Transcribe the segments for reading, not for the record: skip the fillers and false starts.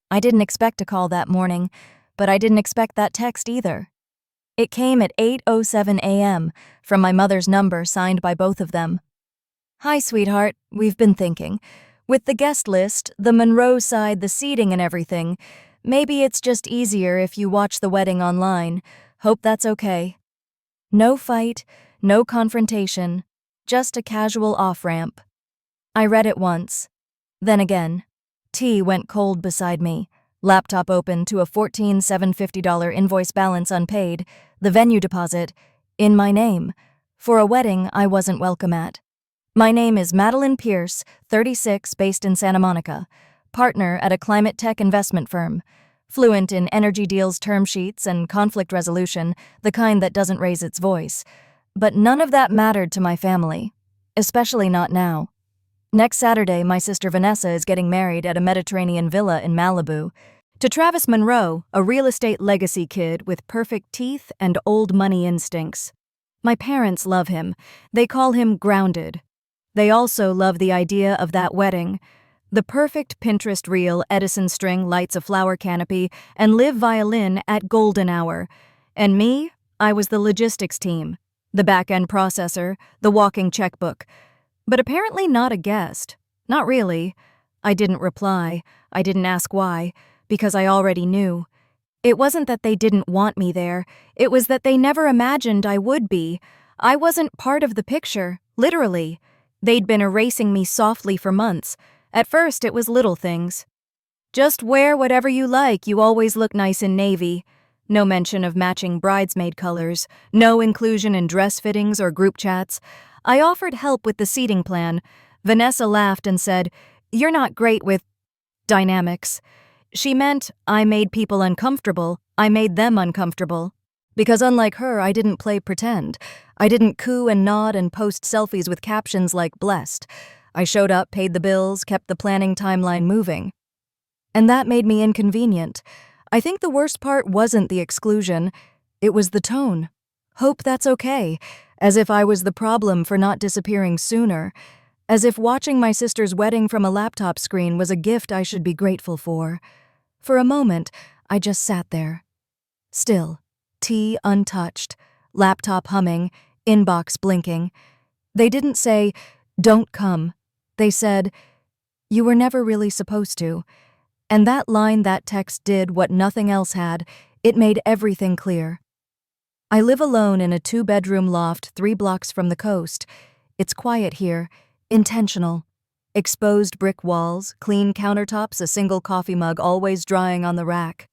I didn't expect a call that morning, but I didn't expect that text either. It came at 8:07 a.m. from my mother's number signed by both of them. "Hi, sweetheart, we've been thinking. With the guest list, the Monroe side, the seating and everything, maybe it's just easier if you watch the wedding online. Hope that's okay." No fight, no confrontation, just a casual off-ramp. I read it once. Then again. Tea went cold beside me. Laptop open to a $14,750 invoice balance unpaid, the venue deposit, in my name, for a wedding I wasn't welcome at. My name is Madeline Pierce, 36, based in Santa Monica, partner at a climate tech investment firm, fluent in energy deals term sheets and conflict resolution, the kind that doesn't raise its voice. But none of that mattered to my family, especially not now. Next Saturday, my sister Vanessa is getting married at a Mediterranean villa in Malibu to Travis Monroe, a real estate legacy kid with perfect teeth and old money instincts. My parents love him. They call him grounded. They also love the idea of that wedding. The perfect Pinterest reel Edison string lights a flower canopy and live violin at golden hour. And me, I was the logistics team, the back-end processor, the walking checkbook. But apparently not a guest. Not really. I didn't reply. I didn't ask why, because I already knew. It wasn't that they didn't want me there. It was that they never imagined I would be. I wasn't part of the picture, literally. They'd been erasing me softly for months. At first, it was little things. "Just wear whatever you like, you always look nice in navy." No mention of matching bridesmaid colors. No inclusion in dress fittings or group chats. I offered help with the seating plan. Vanessa laughed and said, "You're not great with dynamics." She meant I made people uncomfortable. I made them uncomfortable. Because unlike her, I didn't play pretend. I didn't coo and nod and post selfies with captions like "blessed." I showed up, paid the bills, kept the planning timeline moving. And that made me inconvenient. I think the worst part wasn't the exclusion. It was the tone. "Hope that's okay." As if I was the problem for not disappearing sooner. As if watching my sister's wedding from a laptop screen was a gift I should be grateful for. For a moment, I just sat there. Still, tea untouched, laptop humming, inbox blinking. They didn't say, "Don't come." They said, "You were never really supposed to." And that line, that text did what nothing else had. It made everything clear. I live alone in a 2-bedroom loft 3 blocks from the coast. It's quiet here, intentional. Exposed brick walls, clean countertops, a single coffee mug always drying on the rack.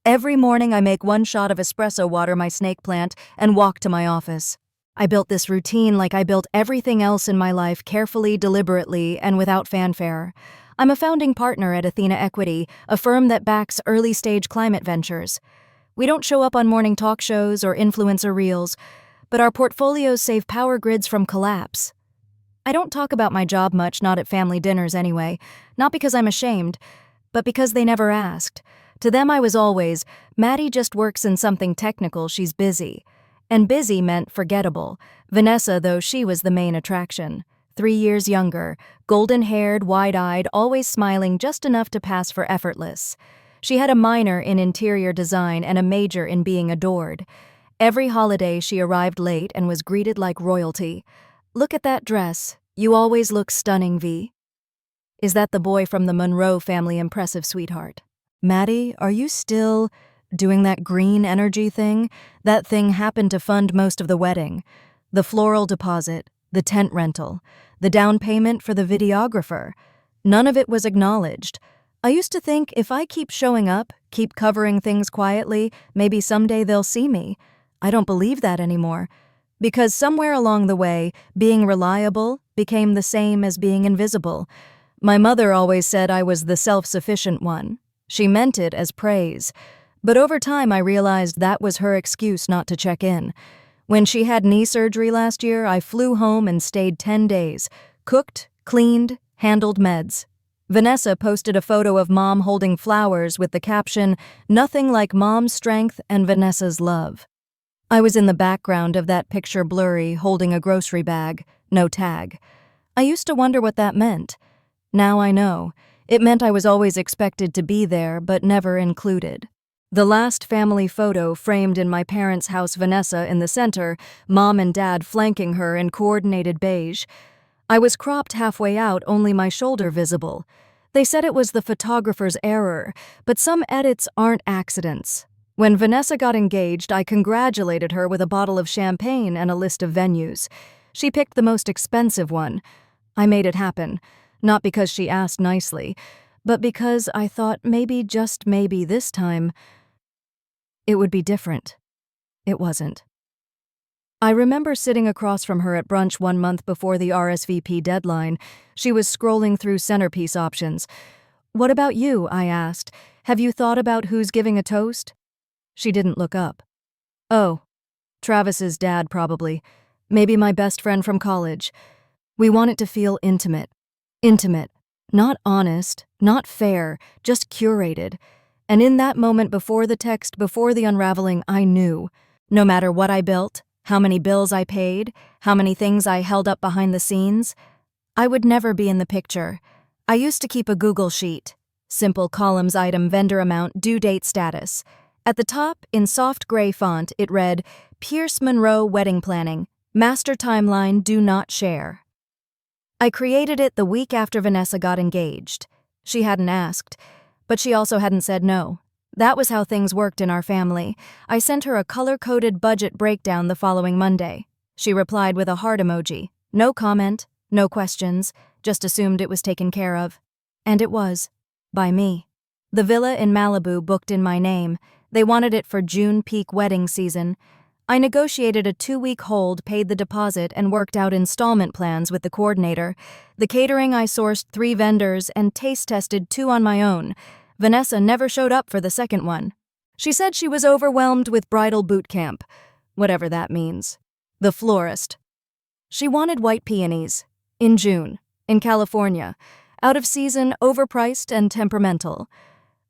Every morning I make 1 shot of espresso water my snake plant and walk to my office. I built this routine like I built everything else in my life, carefully, deliberately, and without fanfare. I'm a founding partner at Athena Equity, a firm that backs early-stage climate ventures. We don't show up on morning talk shows or influencer reels, but our portfolios save power grids from collapse. I don't talk about my job much, not at family dinners anyway, not because I'm ashamed, but because they never asked. To them I was always, "Maddie just works in something technical, she's busy." And busy meant forgettable. Vanessa, though, she was the main attraction. 3 years younger, golden-haired, wide-eyed, always smiling just enough to pass for effortless. She had a minor in interior design and a major in being adored. Every holiday she arrived late and was greeted like royalty. "Look at that dress. You always look stunning, V." Is that the boy from the Monroe family impressive sweetheart? "Maddie, are you still doing that green energy thing?" That thing happened to fund most of the wedding. The floral deposit, the tent rental, the down payment for the videographer. None of it was acknowledged. I used to think if I keep showing up, keep covering things quietly, maybe someday they'll see me. I don't believe that anymore. Because somewhere along the way, being reliable became the same as being invisible. My mother always said I was the self-sufficient one. She meant it as praise. But over time I realized that was her excuse not to check in. When she had knee surgery last year, I flew home and stayed 10 days. Cooked, cleaned, handled meds. Vanessa posted a photo of Mom holding flowers with the caption, "Nothing like Mom's strength and Vanessa's love." I was in the background of that picture, blurry, holding a grocery bag, no tag. I used to wonder what that meant. Now I know. It meant I was always expected to be there, but never included. The last family photo framed in my parents' house, Vanessa in the center, mom and dad flanking her in coordinated beige. I was cropped halfway out, only my shoulder visible. They said it was the photographer's error, but some edits aren't accidents. When Vanessa got engaged, I congratulated her with a bottle of champagne and a list of venues. She picked the most expensive one. I made it happen, not because she asked nicely, but because I thought maybe, just maybe this time, it would be different. It wasn't. I remember sitting across from her at brunch 1 month before the RSVP deadline. She was scrolling through centerpiece options. "What about you?" I asked. "Have you thought about who's giving a toast?" She didn't look up. "Oh, Travis's dad probably. Maybe my best friend from college. We want it to feel intimate. Intimate. Not honest, not fair, just curated." And in that moment before the text, before the unraveling, I knew. No matter what I built, how many bills I paid, how many things I held up behind the scenes, I would never be in the picture. I used to keep a Google sheet. Simple columns: item, vendor amount, due date, status. At the top, in soft gray font, it read, "Pierce Monroe Wedding Planning. Master timeline, do not share." I created it the week after Vanessa got engaged. She hadn't asked, but she also hadn't said no. That was how things worked in our family. I sent her a color-coded budget breakdown the following Monday. She replied with a heart emoji. No comment, no questions, just assumed it was taken care of. And it was. By me. The villa in Malibu booked in my name. They wanted it for June peak wedding season. I negotiated a 2-week hold, paid the deposit, and worked out installment plans with the coordinator. The catering, I sourced 3 vendors and taste-tested 2 on my own. Vanessa never showed up for the second one. She said she was overwhelmed with bridal boot camp, whatever that means. The florist. She wanted white peonies. In June. In California. Out of season, overpriced, and temperamental.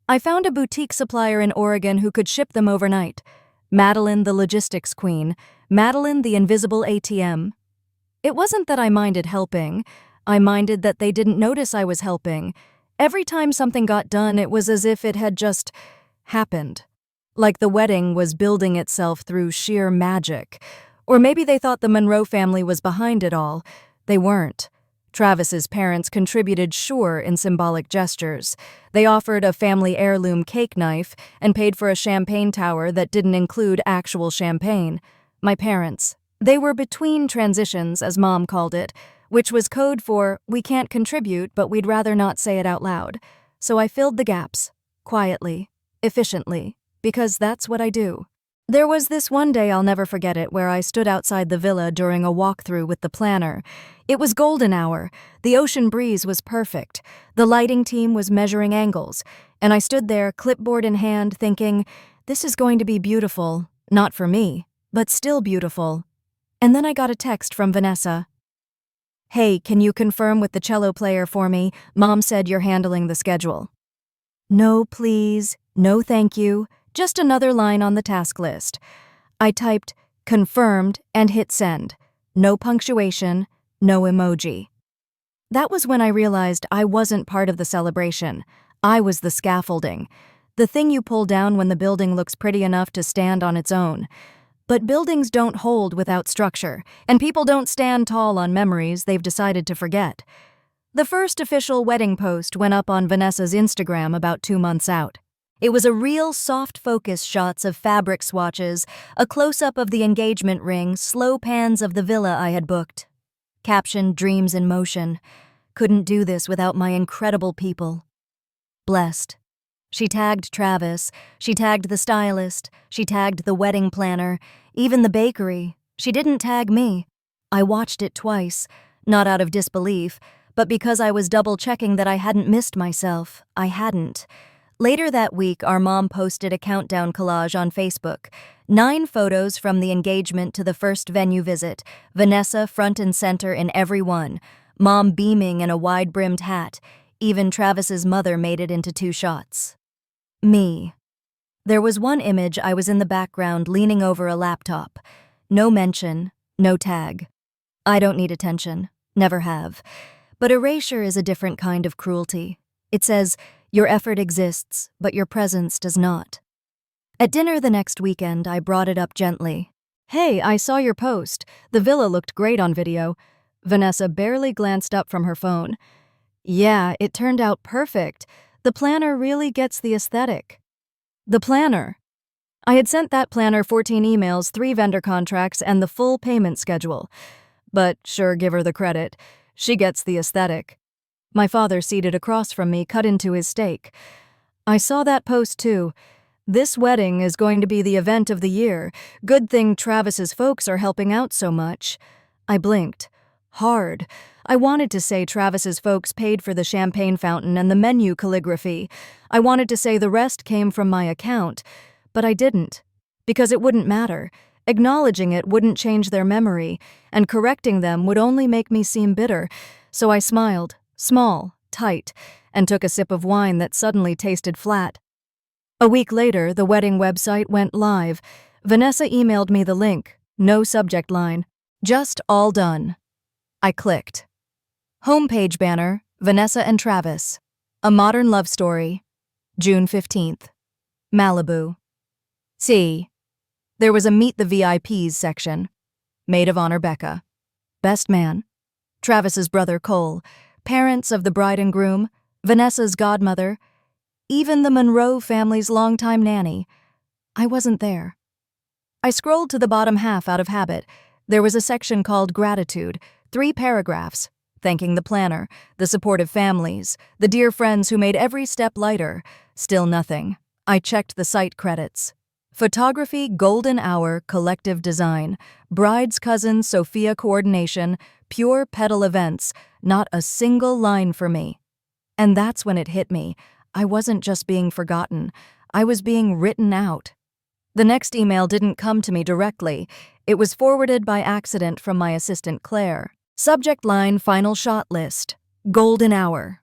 I found a boutique supplier in Oregon who could ship them overnight. Madeline, the logistics queen. Madeline, the invisible ATM. It wasn't that I minded helping. I minded that they didn't notice I was helping. Every time something got done, it was as if it had just happened. Like the wedding was building itself through sheer magic. Or maybe they thought the Monroe family was behind it all. They weren't. Travis's parents contributed, sure, in symbolic gestures. They offered a family heirloom cake knife and paid for a champagne tower that didn't include actual champagne. My parents. They were between transitions, as Mom called it, which was code for, we can't contribute, but we'd rather not say it out loud. So I filled the gaps. Quietly. Efficiently. Because that's what I do. There was this one day, I'll never forget it, where I stood outside the villa during a walkthrough with the planner. It was golden hour. The ocean breeze was perfect. The lighting team was measuring angles. And I stood there, clipboard in hand, thinking, this is going to be beautiful. Not for me, but still beautiful. And then I got a text from Vanessa. "Hey, can you confirm with the cello player for me? Mom said you're handling the schedule." No, please. No, thank you. Just another line on the task list. I typed confirmed and hit send. No punctuation, no emoji. That was when I realized I wasn't part of the celebration. I was the scaffolding. The thing you pull down when the building looks pretty enough to stand on its own. But buildings don't hold without structure, and people don't stand tall on memories they've decided to forget. The first official wedding post went up on Vanessa's Instagram about 2 months out. It was a real soft focus shots of fabric swatches, a close-up of the engagement ring, slow pans of the villa I had booked. Caption, dreams in motion. Couldn't do this without my incredible people. Blessed. She tagged Travis, she tagged the stylist, she tagged the wedding planner, even the bakery. She didn't tag me. I watched it twice, not out of disbelief, but because I was double-checking that I hadn't missed myself. I hadn't. Later that week, our mom posted a countdown collage on Facebook. 9 photos from the engagement to the first venue visit, Vanessa front and center in every one, Mom beaming in a wide-brimmed hat. Even Travis's mother made it into 2 shots. Me. There was one image I was in the background leaning over a laptop. No mention, no tag. I don't need attention. Never have. But erasure is a different kind of cruelty. It says, "Your effort exists, but your presence does not." At dinner the next weekend, I brought it up gently. "Hey, I saw your post. The villa looked great on video." Vanessa barely glanced up from her phone. "Yeah, it turned out perfect. The planner really gets the aesthetic." The planner. I had sent that planner 14 emails, 3 vendor contracts, and the full payment schedule. But sure, give her the credit. She gets the aesthetic. My father, seated across from me, cut into his steak. "I saw that post too. This wedding is going to be the event of the year. Good thing Travis's folks are helping out so much." I blinked. Hard. I wanted to say Travis's folks paid for the champagne fountain and the menu calligraphy. I wanted to say the rest came from my account, but I didn't. Because it wouldn't matter. Acknowledging it wouldn't change their memory, and correcting them would only make me seem bitter. So I smiled, small, tight, and took a sip of wine that suddenly tasted flat. A week later, the wedding website went live. Vanessa emailed me the link. No subject line. Just all done. I clicked. Homepage banner, Vanessa and Travis. A modern love story. June 15th. Malibu. See. There was a Meet the VIPs section. Maid of Honor Becca. Best man. Travis's brother Cole. Parents of the bride and groom. Vanessa's godmother. Even the Monroe family's longtime nanny. I wasn't there. I scrolled to the bottom half out of habit. There was a section called Gratitude, 3 paragraphs, thanking the planner, the supportive families, the dear friends who made every step lighter. Still nothing. I checked the site credits. Photography, Golden Hour, Collective Design, Bride's Cousin, Sophia Coordination, Pure Petal Events, not a single line for me. And that's when it hit me. I wasn't just being forgotten. I was being written out. The next email didn't come to me directly. It was forwarded by accident from my assistant Claire. Subject line, Final shot list. Golden Hour.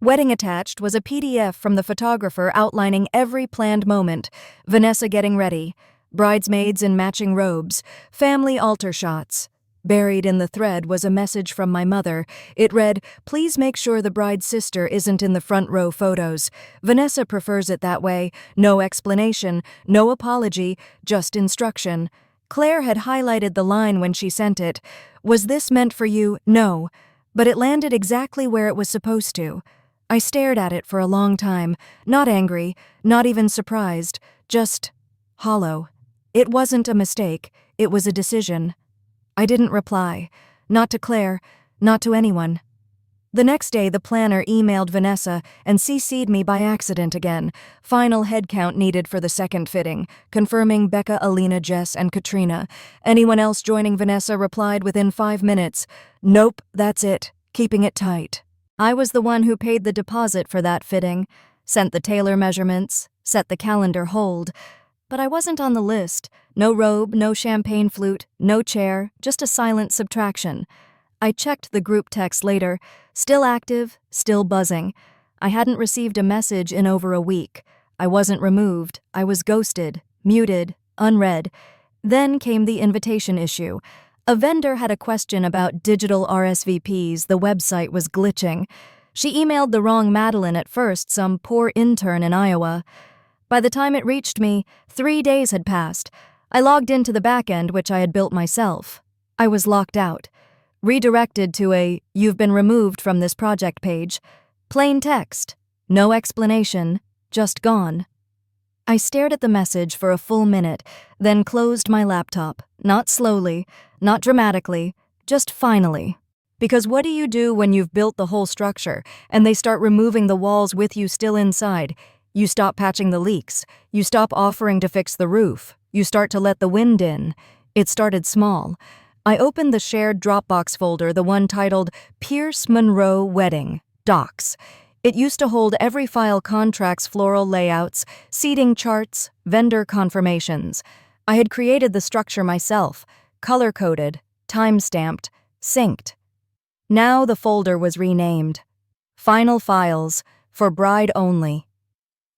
Wedding attached was a PDF from the photographer outlining every planned moment. Vanessa getting ready. Bridesmaids in matching robes. Family altar shots. Buried in the thread was a message from my mother. It read, "Please make sure the bride's sister isn't in the front row photos. Vanessa prefers it that way. No explanation, no apology, just instruction." Claire had highlighted the line when she sent it. "Was this meant for you? No." But it landed exactly where it was supposed to. I stared at it for a long time, not angry, not even surprised, just hollow. It wasn't a mistake, it was a decision. I didn't reply. Not to Claire, not to anyone. The next day, the planner emailed Vanessa and CC'd me by accident again. Final head count needed for the second fitting, confirming Becca, Alina, Jess, and Katrina. Anyone else joining Vanessa replied within 5 minutes. "Nope, that's it. Keeping it tight." I was the one who paid the deposit for that fitting, sent the tailor measurements, set the calendar hold. But I wasn't on the list. No robe, no champagne flute, no chair, just a silent subtraction. I checked the group text later. Still active, still buzzing. I hadn't received a message in over a week. I wasn't removed. I was ghosted, muted, unread. Then came the invitation issue. A vendor had a question about digital RSVPs. The website was glitching. She emailed the wrong Madeline at first, some poor intern in Iowa. By the time it reached me, 3 days had passed. I logged into the back end, which I had built myself. I was locked out. Redirected to a "You've been removed from this project" page. Plain text. No explanation. Just gone. I stared at the message for a full minute, then closed my laptop. Not slowly, not dramatically, just finally. Because what do you do when you've built the whole structure and they start removing the walls with you still inside? You stop patching the leaks. You stop offering to fix the roof. You start to let the wind in. It started small. I opened the shared Dropbox folder, the one titled Pierce Monroe Wedding, Docs. It used to hold every file: contracts, floral layouts, seating charts, vendor confirmations. I had created the structure myself, color-coded, time-stamped, synced. Now the folder was renamed. Final Files, for Bride Only.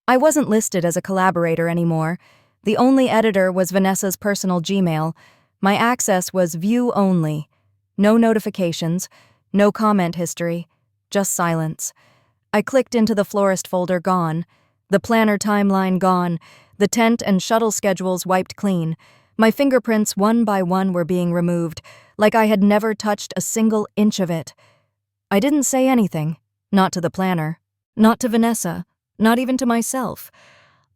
I wasn't listed as a collaborator anymore. The only editor was Vanessa's personal Gmail. My access was view only. No notifications, no comment history, just silence. I clicked into the florist folder, gone. The planner timeline, gone. The tent and shuttle schedules wiped clean. My fingerprints, one by one, were being removed, like I had never touched a single inch of it. I didn't say anything. Not to the planner. Not to Vanessa. Not even to myself.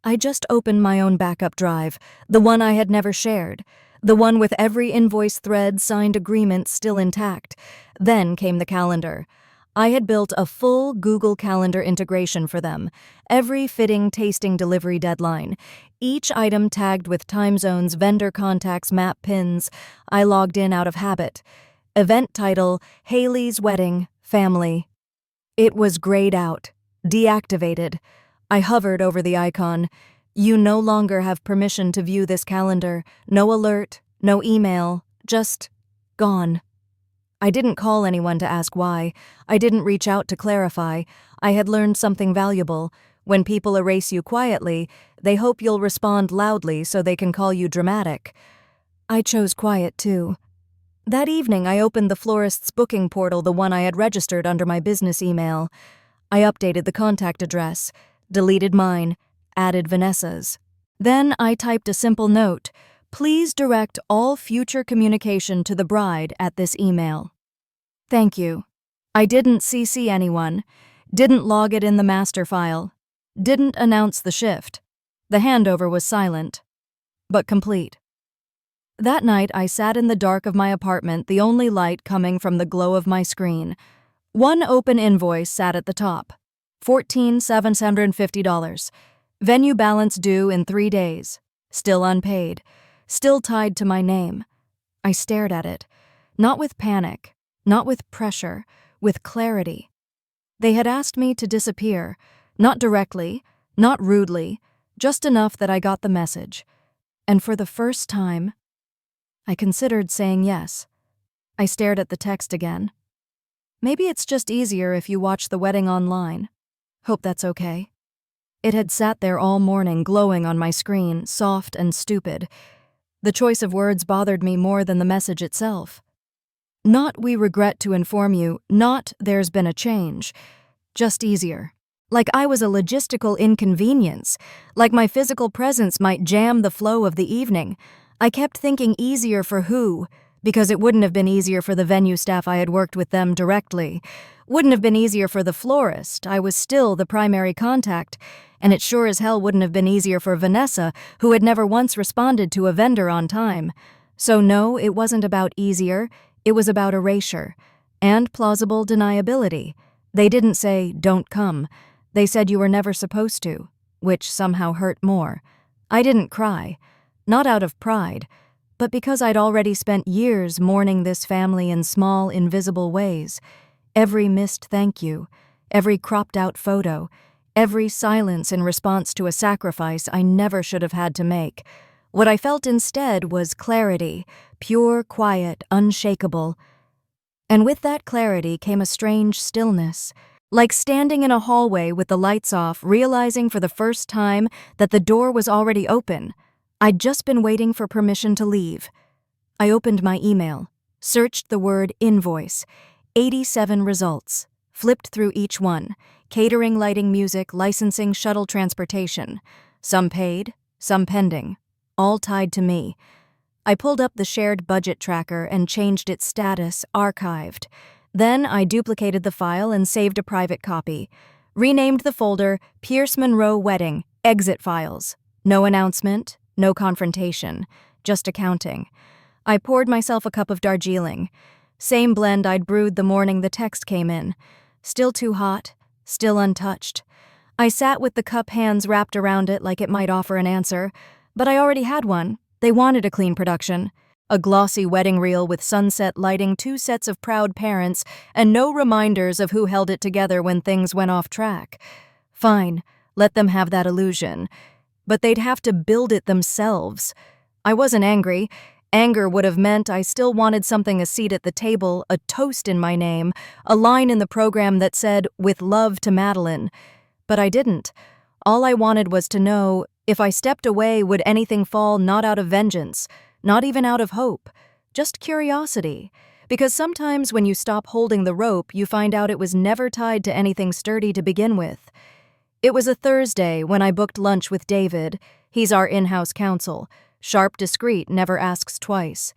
I just opened my own backup drive, the one I had never shared, the one with every invoice thread, signed agreement still intact. Then came the calendar. I had built a full Google Calendar integration for them, every fitting tasting delivery deadline, each item tagged with time zones, vendor contacts, map pins. I logged in out of habit. Event title, Haley's Wedding, Family. It was grayed out, deactivated. I hovered over the icon. You no longer have permission to view this calendar. No alert, no email, just gone. I didn't call anyone to ask why. I didn't reach out to clarify. I had learned something valuable. When people erase you quietly, they hope you'll respond loudly so they can call you dramatic. I chose quiet too. That evening, I opened the florist's booking portal, the one I had registered under my business email. I updated the contact address, deleted mine, added Vanessa's. Then I typed a simple note. Please direct all future communication to the bride at this email. Thank you. I didn't CC anyone, didn't log it in the master file, didn't announce the shift. The handover was silent, but complete. That night, I sat in the dark of my apartment, the only light coming from the glow of my screen. One open invoice sat at the top. $14,750. Venue balance due in 3 days. Still unpaid. Still tied to my name. I stared at it, not with panic, not with pressure, with clarity. They had asked me to disappear, not directly, not rudely, just enough that I got the message. And for the first time, I considered saying yes. I stared at the text again. Maybe it's just easier if you watch the wedding online. Hope that's okay. It had sat there all morning, glowing on my screen, soft and stupid. The choice of words bothered me more than the message itself. Not "we regret to inform you," not "there's been a change." Just easier. Like I was a logistical inconvenience, like my physical presence might jam the flow of the evening. I kept thinking easier for who, because it wouldn't have been easier for the venue staff. I had worked with them directly. Wouldn't have been easier for the florist. I was still the primary contact. And it sure as hell wouldn't have been easier for Vanessa, who had never once responded to a vendor on time. So no, it wasn't about easier, it was about erasure. And plausible deniability. They didn't say, "Don't come." They said you were never supposed to, which somehow hurt more. I didn't cry. Not out of pride, but because I'd already spent years mourning this family in small, invisible ways. Every missed thank you, every cropped-out photo, every silence in response to a sacrifice I never should have had to make. What I felt instead was clarity, pure, quiet, unshakable. And with that clarity came a strange stillness, like standing in a hallway with the lights off, realizing for the first time that the door was already open. I'd just been waiting for permission to leave. I opened my email, searched the word invoice, 87 results, flipped through each one. Catering, lighting, music, licensing, shuttle transportation. Some paid, some pending, all tied to me. I pulled up the shared budget tracker and changed its status, archived. Then I duplicated the file and saved a private copy. Renamed the folder Pierce Monroe Wedding, Exit Files. No announcement, no confrontation, just accounting. I poured myself a cup of Darjeeling. Same blend I'd brewed the morning the text came in. Still too hot. Still untouched. I sat with the cup, hands wrapped around it like it might offer an answer, but I already had one. They wanted a clean production. A glossy wedding reel with sunset lighting, 2 sets of proud parents, and no reminders of who held it together when things went off track. Fine, let them have that illusion. But they'd have to build it themselves. I wasn't angry. Anger would have meant I still wanted something, a seat at the table, a toast in my name, a line in the program that said, "With love to Madeline." But I didn't. All I wanted was to know, if I stepped away, would anything fall not out of vengeance, not even out of hope, just curiosity. Because sometimes when you stop holding the rope, you find out it was never tied to anything sturdy to begin with. It was a Thursday when I booked lunch with David. He's our in-house counsel. Sharp, discreet, never asks twice.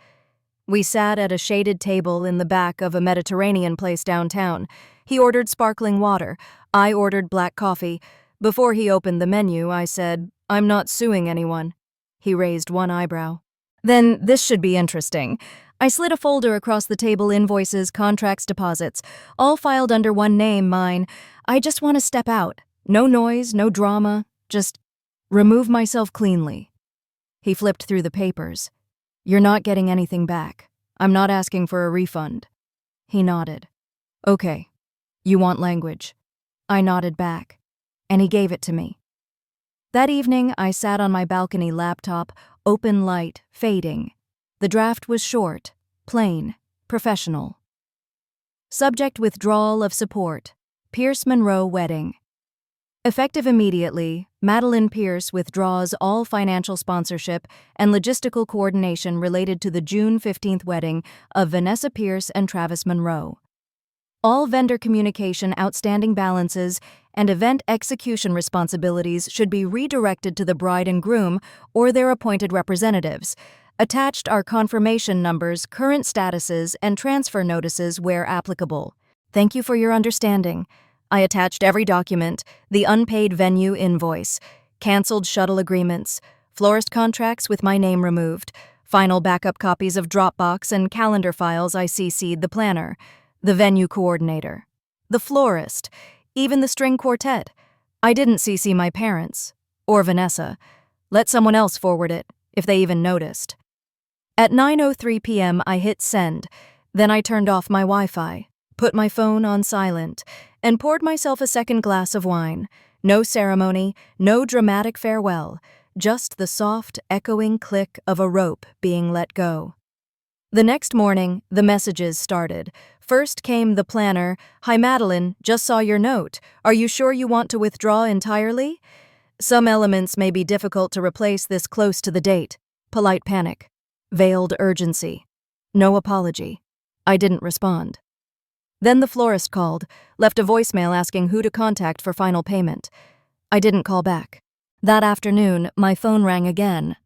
We sat at a shaded table in the back of a Mediterranean place downtown. He ordered sparkling water. I ordered black coffee. Before he opened the menu, I said, "I'm not suing anyone." He raised one eyebrow. "Then this should be interesting." I slid a folder across the table: invoices, contracts, deposits, all filed under one name, mine. I just want to step out. No noise, no drama, just remove myself cleanly. He flipped through the papers. "You're not getting anything back. I'm not asking for a refund." He nodded. "Okay. You want language." I nodded back, and he gave it to me. That evening, I sat on my balcony laptop, open light, fading. The draft was short, plain, professional. Subject: withdrawal of support. Pierce Monroe wedding. Effective immediately, Madeline Pierce withdraws all financial sponsorship and logistical coordination related to the June 15th wedding of Vanessa Pierce and Travis Monroe. All vendor communication, outstanding balances, and event execution responsibilities should be redirected to the bride and groom or their appointed representatives. Attached are confirmation numbers, current statuses, and transfer notices where applicable. Thank you for your understanding. I attached every document: the unpaid venue invoice, canceled shuttle agreements, florist contracts with my name removed, final backup copies of Dropbox and calendar files. I CC'd the planner, the venue coordinator, the florist, even the string quartet. I didn't CC my parents, or Vanessa. Let someone else forward it, if they even noticed. At 9:03 p.m. I hit send, then I turned off my Wi-Fi, put my phone on silent, and poured myself a second glass of wine. No ceremony, no dramatic farewell, just the soft, echoing click of a rope being let go. The next morning, the messages started. First came the planner. "Hi Madeline, just saw your note. Are you sure you want to withdraw entirely? Some elements may be difficult to replace this close to the date." Polite panic. Veiled urgency. No apology. I didn't respond. Then the florist called, left a voicemail asking who to contact for final payment. I didn't call back. That afternoon, my phone rang again.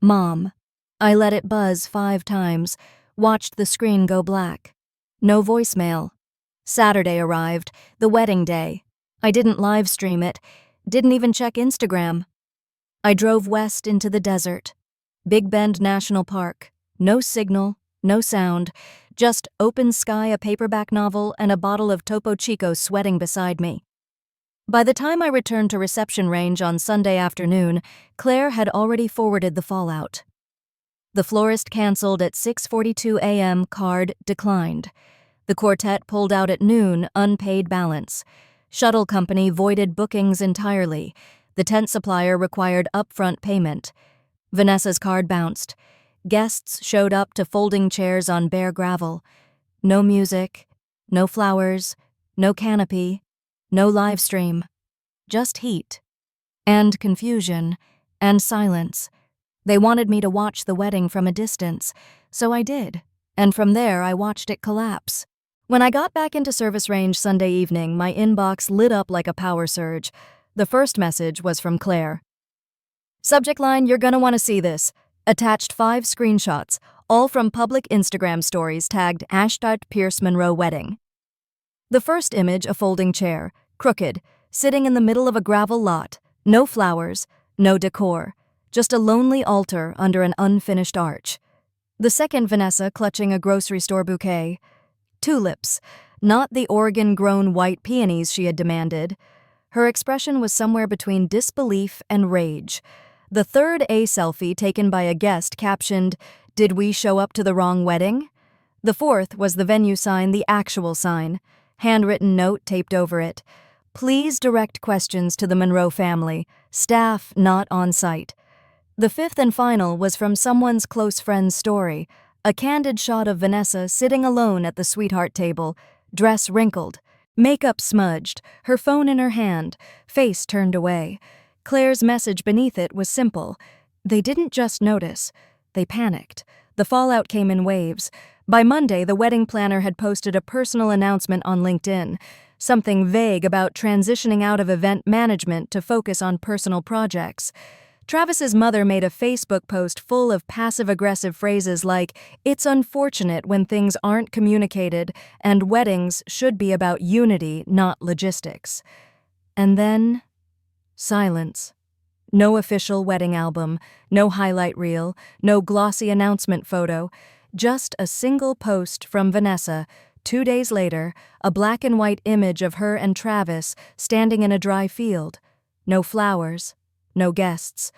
Mom. I let it buzz 5 times, watched the screen go black. No voicemail. Saturday arrived, the wedding day. I didn't live stream it, didn't even check Instagram. I drove west into the desert. Big Bend National Park. No signal, no sound, just open sky, a paperback novel, and a bottle of Topo Chico sweating beside me. By the time I returned to reception range on Sunday afternoon, Claire had already forwarded the fallout. The florist canceled at 6:42 a.m. Card declined. The quartet pulled out at noon, unpaid balance. Shuttle company voided bookings entirely. The tent supplier required upfront payment. Vanessa's card bounced. Guests showed up to folding chairs on bare gravel. No music, no flowers, no canopy, no live stream. Just heat. And confusion. And silence. They wanted me to watch the wedding from a distance, so I did. And from there, I watched it collapse. When I got back into service range Sunday evening, my inbox lit up like a power surge. The first message was from Claire. Subject line: "You're gonna want to see this." Attached 5 screenshots, all from public Instagram stories tagged #Pierce Monroe wedding. The first image: a folding chair, crooked, sitting in the middle of a gravel lot. No flowers, no decor, just a lonely altar under an unfinished arch. The second: Vanessa clutching a grocery store bouquet. Tulips, not the Oregon-grown white peonies she had demanded. Her expression was somewhere between disbelief and rage. The third A selfie, taken by a guest, captioned, "Did we show up to the wrong wedding?" The fourth was the venue sign, the actual sign. Handwritten note taped over it. "Please direct questions to the Monroe family. Staff not on site." The fifth and final was from someone's close friend's story. A candid shot of Vanessa sitting alone at the sweetheart table, dress wrinkled, makeup smudged, her phone in her hand, face turned away. Claire's message beneath it was simple. They didn't just notice. They panicked. The fallout came in waves. By Monday, the wedding planner had posted a personal announcement on LinkedIn, something vague about transitioning out of event management to focus on personal projects. Travis's mother made a Facebook post full of passive-aggressive phrases like, "It's unfortunate when things aren't communicated, and weddings should be about unity, not logistics." And then, silence. No official wedding album, no highlight reel, no glossy announcement photo, just a single post from Vanessa. 2 days later, a black and white image of her and Travis standing in a dry field. No flowers, no guests.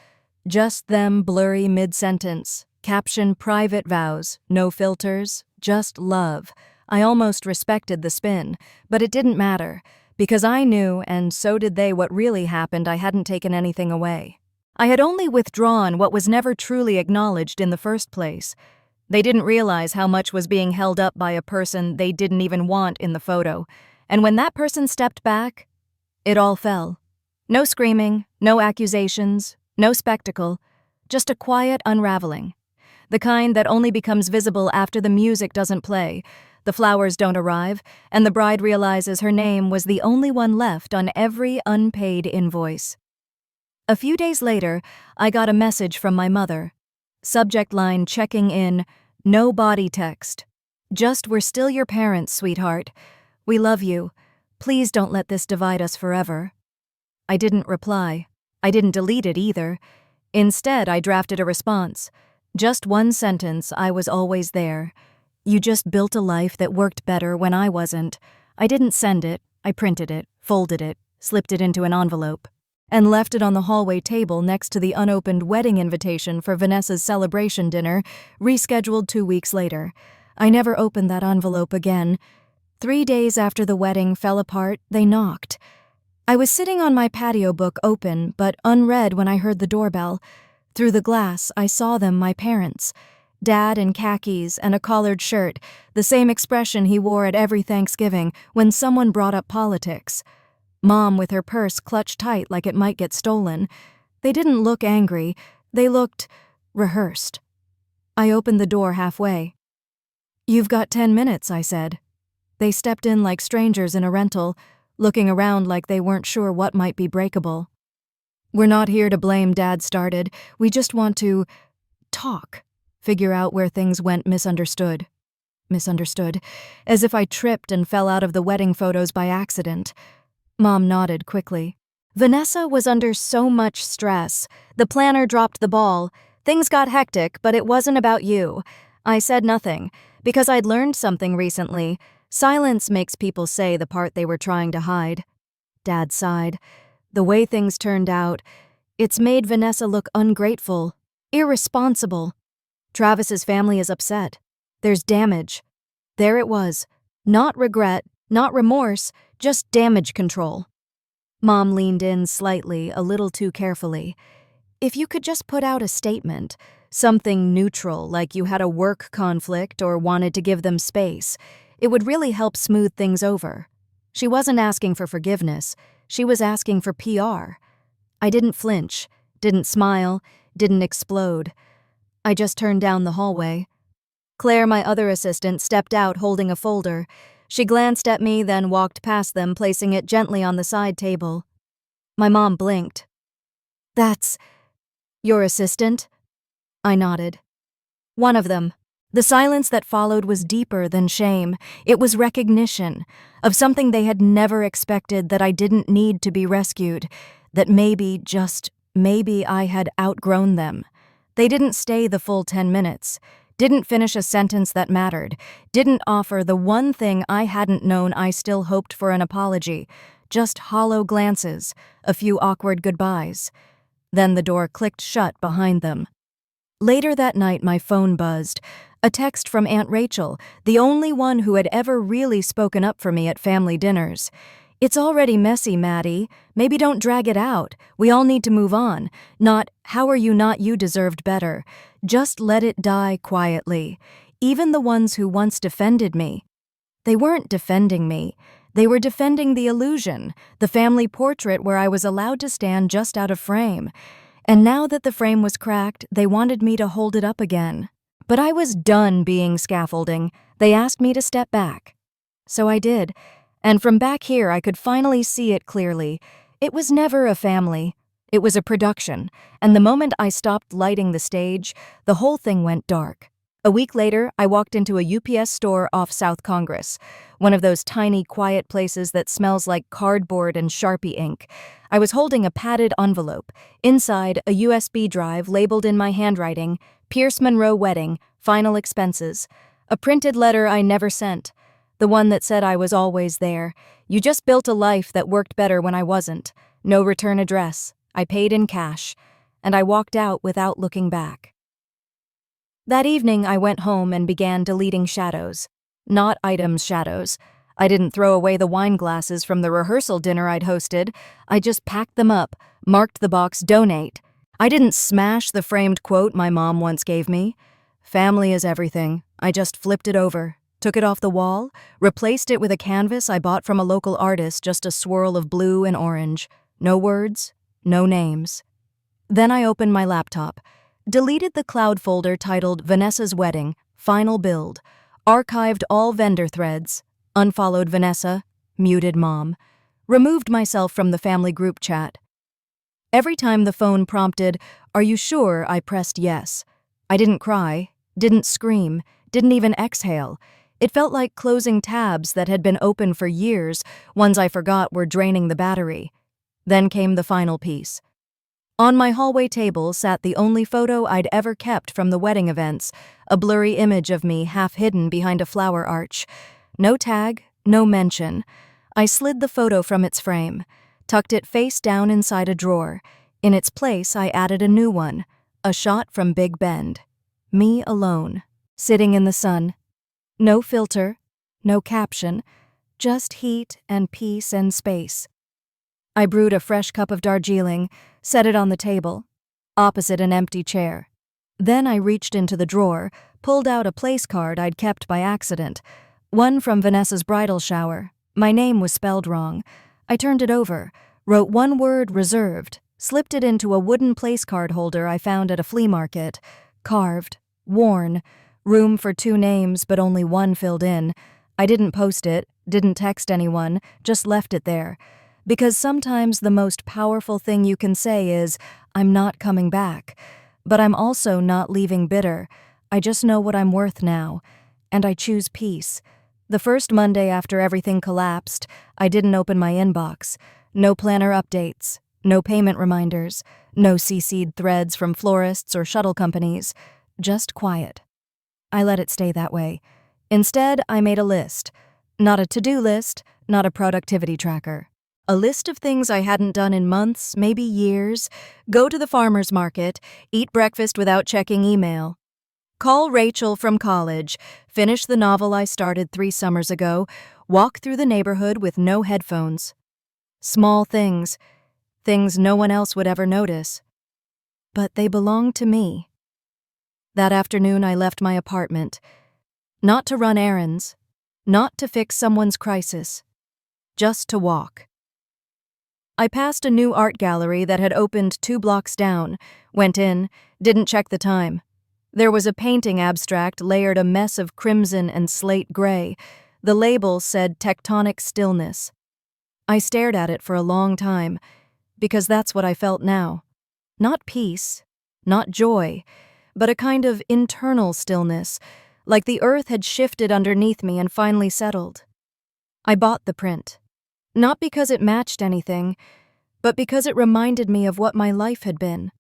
Just them blurry mid-sentence. Caption private vows, no filters, just love. I almost respected the spin, but it didn't matter, because I knew, and so did they, what really happened. I hadn't taken anything away. I had only withdrawn what was never truly acknowledged in the first place. They didn't realize how much was being held up by a person they didn't even want in the photo, and when that person stepped back, it all fell. No screaming, no accusations, no spectacle, just a quiet unraveling. The kind that only becomes visible after the music doesn't play, the flowers don't arrive, and the bride realizes her name was the only one left on every unpaid invoice. A few days later, I got a message from my mother. Subject line checking in, no body text. Just, "We're still your parents, sweetheart. We love you. Please don't let this divide us forever." I didn't reply. I didn't delete it either. Instead, I drafted a response. Just one sentence: I was always there. You just built a life that worked better when I wasn't. I didn't send it. I printed it, folded it, slipped it into an envelope, and left it on the hallway table next to the unopened wedding invitation for Vanessa's celebration dinner, rescheduled 2 weeks later. I never opened that envelope again. 3 days after the wedding fell apart, they knocked. I was sitting on my patio book open, but unread when I heard the doorbell. Through the glass, I saw them, my parents. Dad in khakis and a collared shirt, the same expression he wore at every Thanksgiving when someone brought up politics. Mom with her purse clutched tight like it might get stolen. They didn't look angry. They looked rehearsed. I opened the door halfway. "You've got 10 minutes, I said. They stepped in like strangers in a rental, looking around like they weren't sure what might be breakable. "We're not here to blame," Dad started. "We just want to talk, figure out where things went misunderstood." Misunderstood, as if I tripped and fell out of the wedding photos by accident. Mom nodded quickly. "Vanessa was under so much stress. The planner dropped the ball. Things got hectic, but it wasn't about you." I said nothing, because I'd learned something recently. Silence makes people say the part they were trying to hide. Dad sighed. "The way things turned out, it's made Vanessa look ungrateful, irresponsible. Travis's family is upset. There's damage." There it was. Not regret, not remorse, just damage control. Mom leaned in slightly, a little too carefully. "If you could just put out a statement, something neutral, like you had a work conflict or wanted to give them space, it would really help smooth things over." She wasn't asking for forgiveness. She was asking for PR. I didn't flinch, didn't smile, didn't explode. I just turned down the hallway. Claire, my other assistant, stepped out holding a folder. She glanced at me, then walked past them, placing it gently on the side table. My mom blinked. "That's your assistant?" I nodded. "One of them." The silence that followed was deeper than shame. It was recognition of something they had never expected, that I didn't need to be rescued, that maybe, just maybe, I had outgrown them. They didn't stay the full 10 minutes, didn't finish a sentence that mattered, didn't offer the one thing I hadn't known. I still hoped for an apology, just hollow glances, a few awkward goodbyes. Then the door clicked shut behind them. Later that night, my phone buzzed. A text from Aunt Rachel, the only one who had ever really spoken up for me at family dinners. "It's already messy, Maddie. Maybe don't drag it out. We all need to move on." Not, "How are you not? You deserved better." Just let it die quietly. Even the ones who once defended me. They weren't defending me. They were defending the illusion, the family portrait where I was allowed to stand just out of frame. And now that the frame was cracked, they wanted me to hold it up again. But I was done being scaffolding. They asked me to step back. So I did, and from back here I could finally see it clearly. It was never a family. It was a production, and the moment I stopped lighting the stage, the whole thing went dark. A week later, I walked into a UPS store off South Congress, one of those tiny, quiet places that smells like cardboard and Sharpie ink. I was holding a padded envelope. Inside, a USB drive labeled in my handwriting, Pierce Monroe Wedding, Final Expenses. A printed letter I never sent. The one that said I was always there. You just built a life that worked better when I wasn't. No return address. I paid in cash. And I walked out without looking back. That evening, I went home and began deleting shadows. Not items shadows. I didn't throw away the wine glasses from the rehearsal dinner I'd hosted. I just packed them up, marked the box donate. I didn't smash the framed quote my mom once gave me. Family is everything. I just flipped it over, took it off the wall, replaced it with a canvas I bought from a local artist, just a swirl of blue and orange. No words, no names. Then I opened my laptop, deleted the cloud folder titled Vanessa's Wedding, Final Build, archived all vendor threads, unfollowed Vanessa, muted Mom, removed myself from the family group chat. Every time the phone prompted, "Are you sure?" I pressed yes. I didn't cry, didn't scream, didn't even exhale. It felt like closing tabs that had been open for years, ones I forgot were draining the battery. Then came the final piece. On my hallway table sat the only photo I'd ever kept from the wedding events, a blurry image of me half hidden behind a flower arch. No tag, no mention. I slid the photo from its frame, tucked it face down inside a drawer. In its place, I added a new one, a shot from Big Bend. Me alone, sitting in the sun. No filter, no caption, just heat and peace and space. I brewed a fresh cup of Darjeeling, set it on the table, opposite an empty chair. Then I reached into the drawer, pulled out a place card I'd kept by accident, one from Vanessa's bridal shower. My name was spelled wrong. I turned it over, wrote one word, reserved, slipped it into a wooden place card holder I found at a flea market. Carved, worn, room for 2 names but only one filled in. I didn't post it, didn't text anyone, just left it there. Because sometimes the most powerful thing you can say is, "I'm not coming back." But I'm also not leaving bitter. I just know what I'm worth now. And I choose peace. The first Monday after everything collapsed, I didn't open my inbox. No planner updates, no payment reminders, no CC'd threads from florists or shuttle companies. Just quiet. I let it stay that way. Instead, I made a list. Not a to-do list, not a productivity tracker. A list of things I hadn't done in months, maybe years. Go to the farmer's market, eat breakfast without checking email. Call Rachel from college, finish the novel I started 3 summers ago, walk through the neighborhood with no headphones. Small things, things no one else would ever notice. But they belonged to me. That afternoon I left my apartment. Not to run errands, not to fix someone's crisis, just to walk. I passed a new art gallery that had opened 2 blocks down, went in, didn't check the time. There was a painting abstract layered a mess of crimson and slate gray. The label said tectonic stillness. I stared at it for a long time, because that's what I felt now. Not peace, not joy, but a kind of internal stillness, like the earth had shifted underneath me and finally settled. I bought the print. Not because it matched anything, but because it reminded me of what my life had been,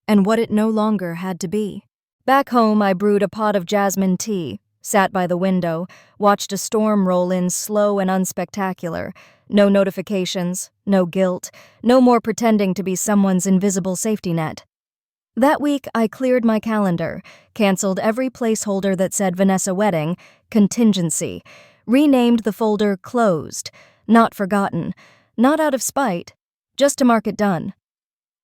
and what it no longer had to be. Back home, I brewed a pot of jasmine tea, sat by the window, watched a storm roll in slow and unspectacular. No notifications, no guilt, no more pretending to be someone's invisible safety net. That week, I cleared my calendar, canceled every placeholder that said Vanessa Wedding, contingency, renamed the folder Closed, not forgotten, not out of spite, just to mark it done.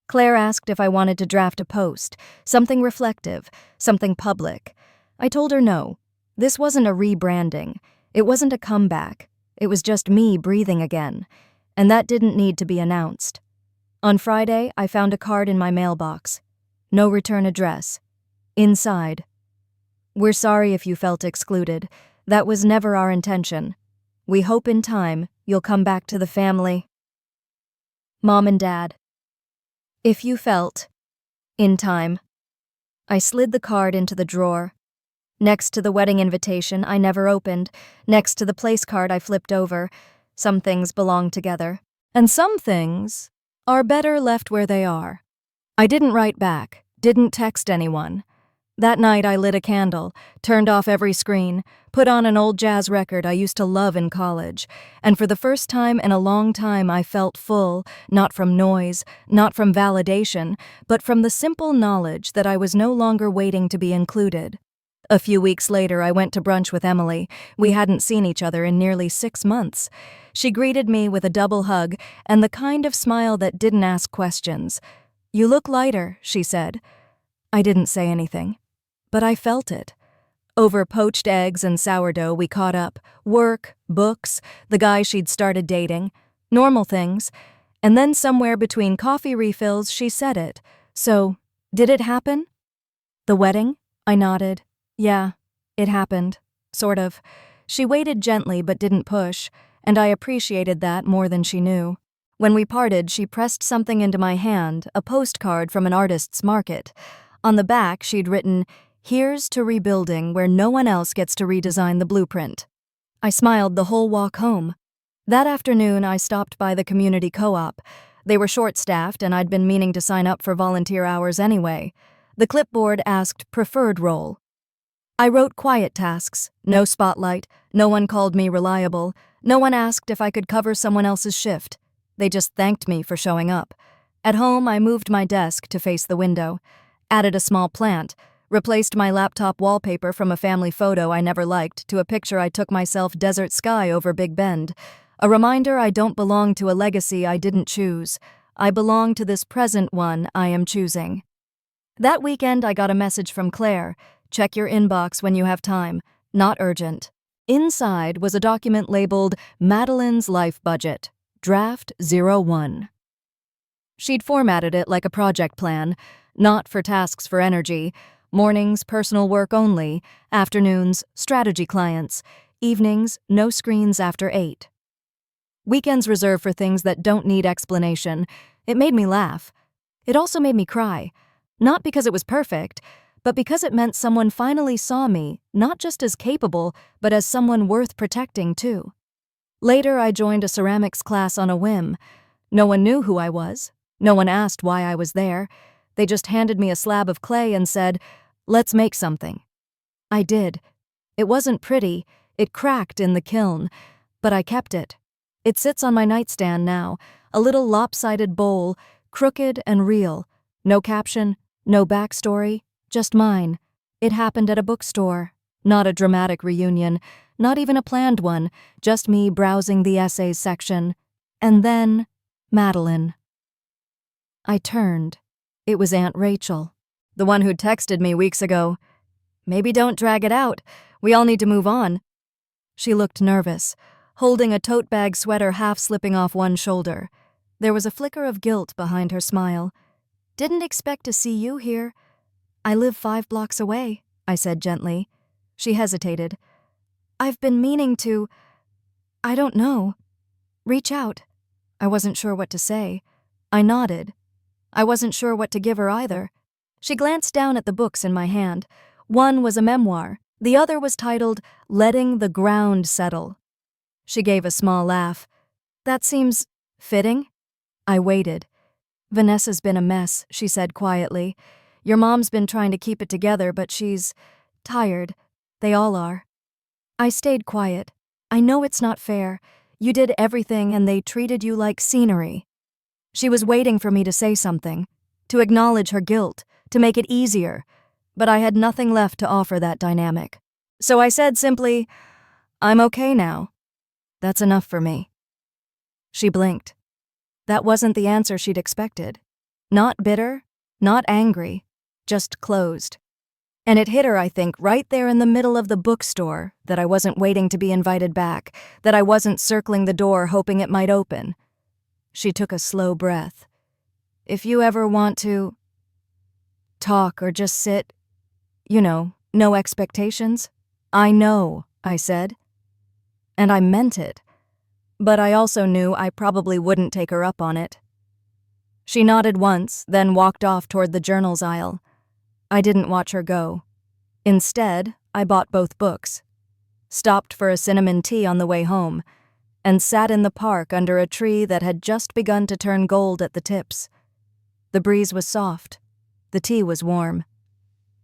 Claire asked if I wanted to draft a post, something reflective, something public. I told her no. This wasn't a rebranding. It wasn't a comeback. It was just me breathing again. And that didn't need to be announced. On Friday, I found a card in my mailbox. No return address. Inside, We're sorry if you felt excluded. That was never our intention. We hope in time you'll come back to the family. Mom and Dad. If you felt, in time. I slid the card into the drawer. Next to the wedding invitation I never opened, next to the place card I flipped over. Some things belong together. And some things are better left where they are. I didn't write back, didn't text anyone. That night I lit a candle, turned off every screen, put on an old jazz record I used to love in college, and for the first time in a long time I felt full, not from noise, not from validation, but from the simple knowledge that I was no longer waiting to be included. A few weeks later I went to brunch with Emily. We hadn't seen each other in nearly 6 months. She greeted me with a double hug and the kind of smile that didn't ask questions. "You look lighter," she said. I didn't say anything. But I felt it. Over poached eggs and sourdough we caught up, work, books, the guy she'd started dating, normal things, and then somewhere between coffee refills she said it. "So, did it happen?" "The wedding?" I nodded. "Yeah, it happened. Sort of." She waited gently but didn't push, and I appreciated that more than she knew. When we parted, she pressed something into my hand, a postcard from an artist's market. On the back, she'd written, "Here's to rebuilding where no one else gets to redesign the blueprint." I smiled the whole walk home. That afternoon, I stopped by the community co-op. They were short-staffed, and I'd been meaning to sign up for volunteer hours anyway. The clipboard asked preferred role. I wrote quiet tasks, no spotlight, no one called me reliable, no one asked if I could cover someone else's shift. They just thanked me for showing up. At home, I moved my desk to face the window, added a small plant, replaced my laptop wallpaper from a family photo I never liked to a picture I took myself desert sky over Big Bend. A reminder I don't belong to a legacy I didn't choose. I belong to this present one I am choosing. That weekend I got a message from Claire. "Check your inbox when you have time. Not urgent." Inside was a document labeled Madeline's Life Budget, Draft 01. She'd formatted it like a project plan, not for tasks for energy, mornings, personal work only, afternoons, strategy clients, evenings, no screens after 8. Weekends reserved for things that don't need explanation. It made me laugh. It also made me cry. Not because it was perfect, but because it meant someone finally saw me, not just as capable, but as someone worth protecting too. Later, I joined a ceramics class on a whim. No one knew who I was. No one asked why I was there. They just handed me a slab of clay and said, "Let's make something." I did. It wasn't pretty. It cracked in the kiln, but I kept it. It sits on my nightstand now, a little lopsided bowl, crooked and real. No caption, no backstory, just mine. It happened at a bookstore. Not a dramatic reunion, not even a planned one, just me browsing the essays section. And then, Madeline. I turned. It was Aunt Rachel, the one who'd texted me weeks ago. "Maybe don't drag it out. We all need to move on." She looked nervous, holding a tote bag sweater half slipping off one shoulder. There was a flicker of guilt behind her smile. "Didn't expect to see you here." "I live 5 blocks away," I said gently. She hesitated. "I've been meaning to, I don't know, reach out." I wasn't sure what to say. I nodded. I wasn't sure what to give her either. She glanced down at the books in my hand. One was a memoir. The other was titled Letting the Ground Settle. She gave a small laugh. "That seems fitting." I waited. "Vanessa's been a mess," she said quietly. "Your mom's been trying to keep it together, but she's tired. They all are." I stayed quiet. "I know it's not fair. You did everything and they treated you like scenery." She was waiting for me to say something, to acknowledge her guilt, to make it easier, but I had nothing left to offer that dynamic. So I said simply, "I'm okay now. That's enough for me." She blinked. That wasn't the answer she'd expected. Not bitter, not angry, just closed. And it hit her, I think, right there in the middle of the bookstore, that I wasn't waiting to be invited back, that I wasn't circling the door hoping it might open. She took a slow breath. "If you ever want to talk or just sit, No expectations? I know, I said. And I meant it. But I also knew I probably wouldn't take her up on it. She nodded once, then walked off toward the journals aisle. I didn't watch her go. Instead, I bought both books, stopped for a cinnamon tea on the way home, and sat in the park under a tree that had just begun to turn gold at the tips. The breeze was soft. The tea was warm.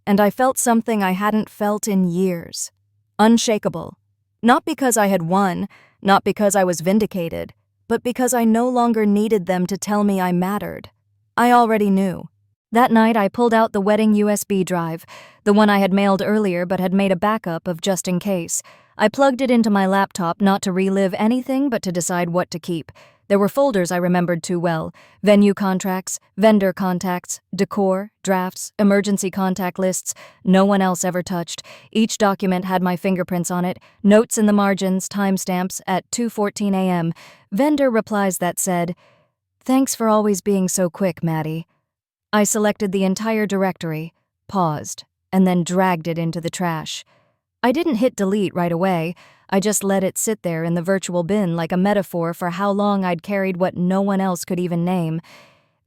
And I felt something I hadn't felt in years. Unshakable. Not because I had won, not because I was vindicated, but because I no longer needed them to tell me I mattered. I already knew. That night I pulled out the wedding USB drive, the one I had mailed earlier but had made a backup of just in case. I plugged it into my laptop not to relive anything but to decide what to keep. There were folders I remembered too well: venue contracts, vendor contacts, decor, drafts, emergency contact lists. No one else ever touched. Each document had my fingerprints on it, notes in the margins, timestamps at 2:14 a.m., vendor replies that said, "Thanks for always being so quick, Maddie." I selected the entire directory, paused, and then dragged it into the trash. I didn't hit delete right away. I just let it sit there in the virtual bin like a metaphor for how long I'd carried what no one else could even name.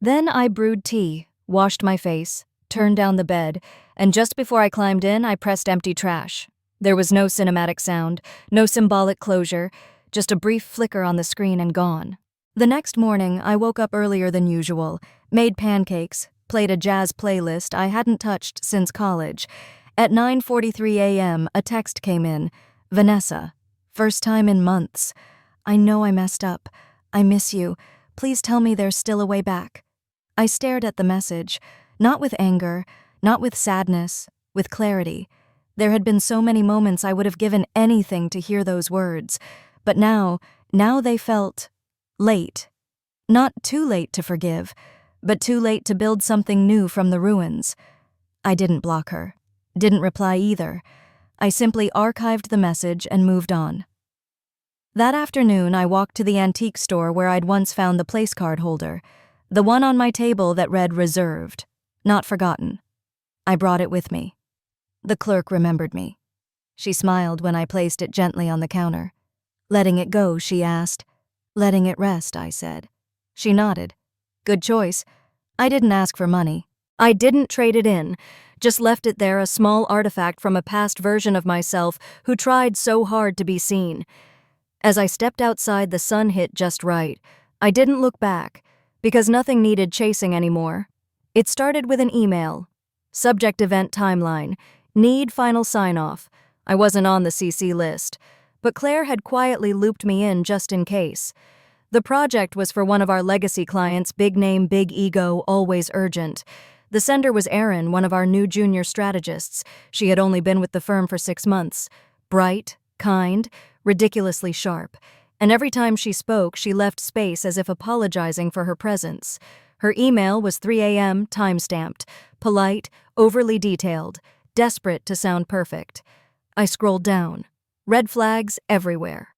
Then I brewed tea, washed my face, turned down the bed, and just before I climbed in, I pressed empty trash. There was no cinematic sound, no symbolic closure, just a brief flicker on the screen and gone. The next morning, I woke up earlier than usual, made pancakes, played a jazz playlist I hadn't touched since college. At 9:43 a.m., a text came in. "Vanessa, first time in months. I know I messed up. I miss you. Please tell me there's still a way back." I stared at the message, not with anger, not with sadness, with clarity. There had been so many moments I would have given anything to hear those words. But now they felt late. Not too late to forgive, but too late to build something new from the ruins. I didn't block her. Didn't reply either. I simply archived the message and moved on. That afternoon, I walked to the antique store where I'd once found the place card holder, the one on my table that read "Reserved," not forgotten. I brought it with me. The clerk remembered me. She smiled when I placed it gently on the counter. "Letting it go," she asked. "Letting it rest," I said. She nodded. "Good choice. I didn't ask for money. I didn't trade it in, just left it there, a small artifact from a past version of myself who tried so hard to be seen." As I stepped outside, the sun hit just right. I didn't look back, because nothing needed chasing anymore. It started with an email. Subject: event timeline. Need final sign-off. I wasn't on the CC list, but Claire had quietly looped me in just in case. The project was for one of our legacy clients, big name, big ego, always urgent. The sender was Erin, one of our new junior strategists. She had only been with the firm for 6 months. Bright, kind, ridiculously sharp. And every time she spoke, she left space as if apologizing for her presence. Her email was 3 a.m., time-stamped, polite, overly detailed, desperate to sound perfect. I scrolled down. Red flags everywhere.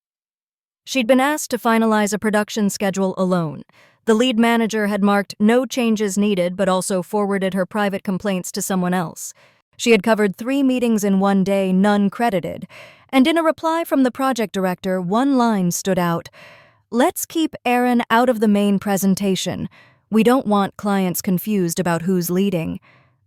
She'd been asked to finalize a production schedule alone. The lead manager had marked "no changes needed," but also forwarded her private complaints to someone else. She had covered 3 meetings in one day, none credited. And in a reply from the project director, one line stood out: "Let's keep Erin out of the main presentation. We don't want clients confused about who's leading."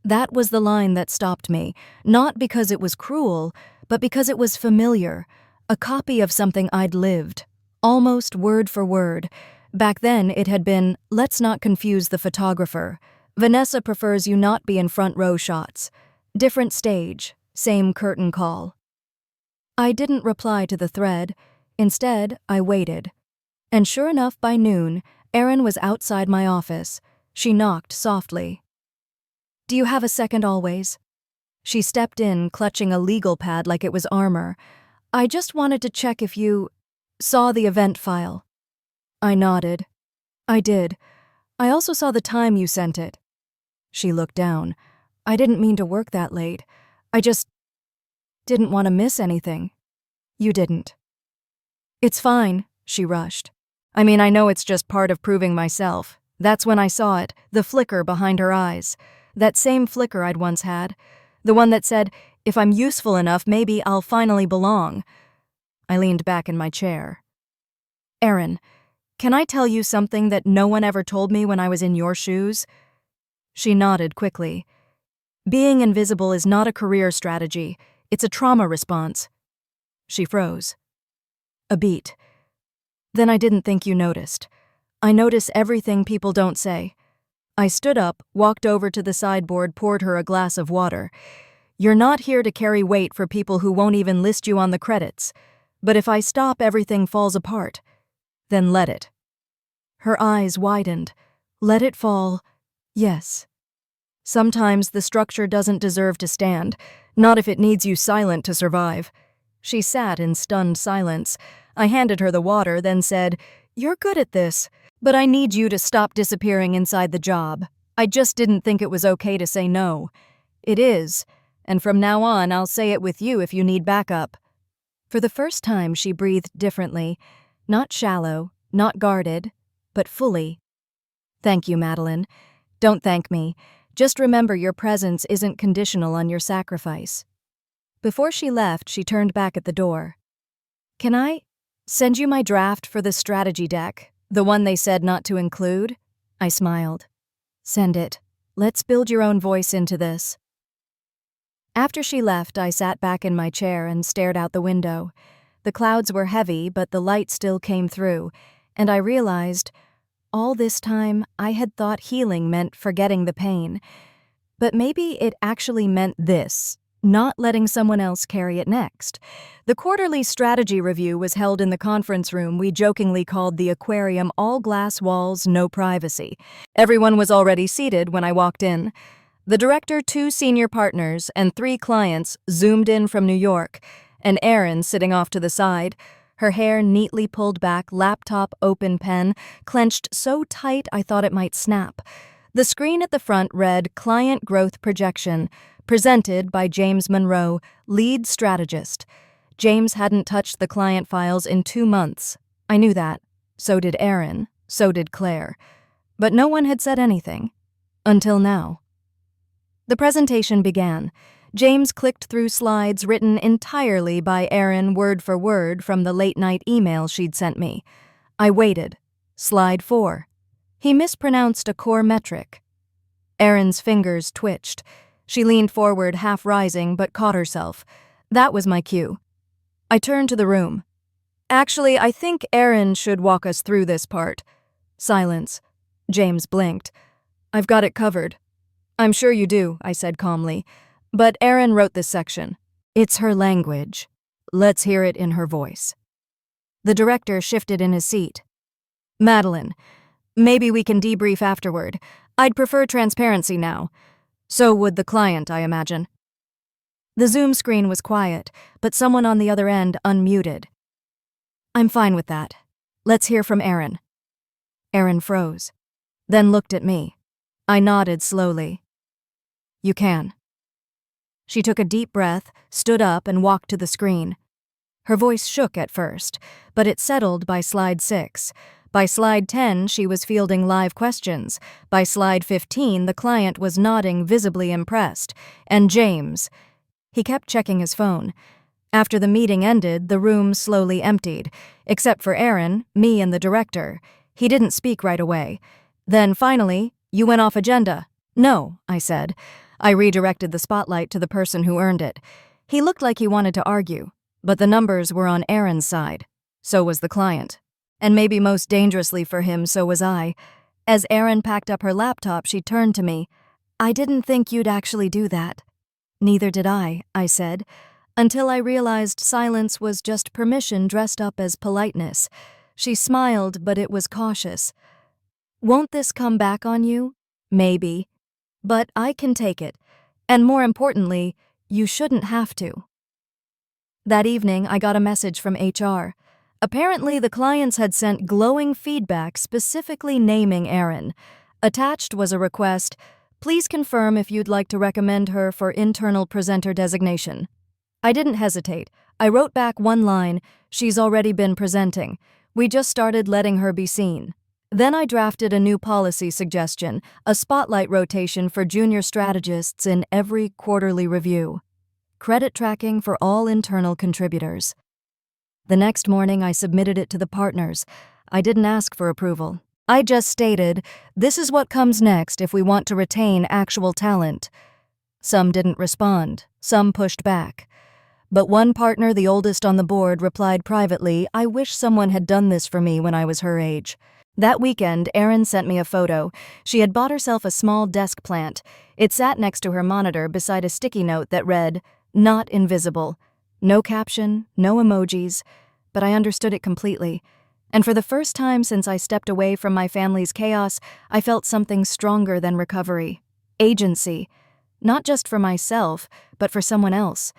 That was the line that stopped me, not because it was cruel, but because it was familiar, a copy of something I'd lived, almost word for word. Back then, it had been, "Let's not confuse the photographer. Vanessa prefers you not be in front row shots." Different stage, same curtain call. I didn't reply to the thread. Instead, I waited. And sure enough, by noon, Erin was outside my office. She knocked softly. "Do you have a second always?" She stepped in, clutching a legal pad like it was armor. "I just wanted to check if you saw the event file." I nodded. "I did. I also saw the time you sent it." She looked down. "I didn't mean to work that late. I just didn't want to miss anything." "You didn't." "It's fine," she rushed. "I mean, I know it's just part of proving myself." That's when I saw it, the flicker behind her eyes. That same flicker I'd once had. The one that said, If I'm useful enough, maybe I'll finally belong. I leaned back in my chair. Erin, can I tell you something that no one ever told me when I was in your shoes? She nodded quickly. Being invisible is not a career strategy. It's a trauma response. She froze. A beat. Then I didn't think you noticed. I notice everything people don't say. I stood up, walked over to the sideboard, poured her a glass of water. You're not here to carry weight for people who won't even list you on the credits. But if I stop, everything falls apart. Then let it. Her eyes widened. Let it fall. Yes. Sometimes the structure doesn't deserve to stand, not if it needs you silent to survive. She sat in stunned silence. I handed her the water, then said, You're good at this, but I need you to stop disappearing inside the job. I just didn't think it was okay to say no. It is, and from now on I'll say it with you if you need backup. For the first time she breathed differently, not shallow, not guarded, but fully. Thank you, Madeline. Don't thank me. Just remember your presence isn't conditional on your sacrifice. Before she left, she turned back at the door. Can I send you my draft for the strategy deck, the one they said not to include? I smiled. Send it. Let's build your own voice into this. After she left, I sat back in my chair and stared out the window. The clouds were heavy, but the light still came through, and I realized, all this time, I had thought healing meant forgetting the pain. But maybe it actually meant this, not letting someone else carry it next. The quarterly strategy review was held in the conference room we jokingly called the aquarium, all glass walls, no privacy. Everyone was already seated when I walked in. The director, 2 senior partners, and 3 clients zoomed in from New York, and Erin sitting off to the side, her hair neatly pulled back, laptop open, pen clenched so tight I thought it might snap. The screen at the front read Client Growth Projection, presented by James Monroe, lead strategist. James hadn't touched the client files in 2 months. I knew that. So did Erin. So did Claire. But no one had said anything. Until now. The presentation began. James clicked through slides written entirely by Erin word for word from the late-night email she'd sent me. I waited. Slide 4. He mispronounced a core metric. Erin's fingers twitched. She leaned forward, half rising, but caught herself. That was my cue. I turned to the room. Actually, I think Erin should walk us through this part. Silence. James blinked. I've got it covered. I'm sure you do, I said calmly. But Erin wrote this section. It's her language. Let's hear it in her voice. The director shifted in his seat. Madeline, maybe we can debrief afterward. I'd prefer transparency now. So would the client, I imagine. The Zoom screen was quiet, but someone on the other end unmuted. I'm fine with that. Let's hear from Erin. Erin froze, then looked at me. I nodded slowly. You can. She took a deep breath, stood up, and walked to the screen. Her voice shook at first, but it settled by slide 6. By slide 10, she was fielding live questions. By slide 15, the client was nodding, visibly impressed. And James. He kept checking his phone. After the meeting ended, the room slowly emptied, except for Erin, me, and the director. He didn't speak right away. Then finally, you went off agenda. No, I said. I redirected the spotlight to the person who earned it. He looked like he wanted to argue, but the numbers were on Erin's side. So was the client. And maybe most dangerously for him, so was I. As Erin packed up her laptop, she turned to me. I didn't think you'd actually do that. Neither did I said, until I realized silence was just permission dressed up as politeness. She smiled, but it was cautious. Won't this come back on you? Maybe. But I can take it. And more importantly, you shouldn't have to. That evening, I got a message from HR. Apparently, the clients had sent glowing feedback specifically naming Erin. Attached was a request, please confirm if you'd like to recommend her for internal presenter designation. I didn't hesitate. I wrote back one line, she's already been presenting. We just started letting her be seen. Then I drafted a new policy suggestion, a spotlight rotation for junior strategists in every quarterly review. credit tracking for all internal contributors. The next morning, I submitted it to the partners. I didn't ask for approval. I just stated, this is what comes next if we want to retain actual talent. Some didn't respond, some pushed back. But one partner, the oldest on the board, replied privately, I wish someone had done this for me when I was her age. That weekend, Erin sent me a photo. She had bought herself a small desk plant. It sat next to her monitor beside a sticky note that read, "Not invisible." No caption, no emojis, but I understood it completely. And for the first time since I stepped away from my family's chaos, I felt something stronger than recovery. Agency. Not just for myself, but for someone else.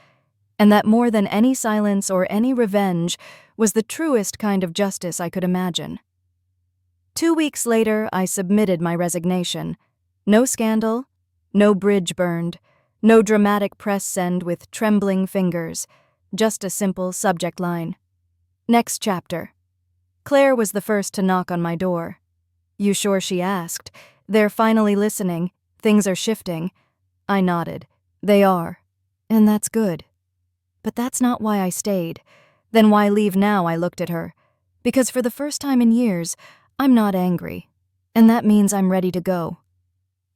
And that more than any silence or any revenge was the truest kind of justice I could imagine. 2 weeks later, I submitted my resignation. No scandal, no bridge burned, no dramatic press send with trembling fingers, just a simple subject line. Next chapter. Claire was the first to knock on my door. You sure, she asked. They're finally listening. Things are shifting. I nodded. They are. And that's good. But that's not why I stayed. Then why leave now? I looked at her. Because for the first time in years, I'm not angry. And that means I'm ready to go.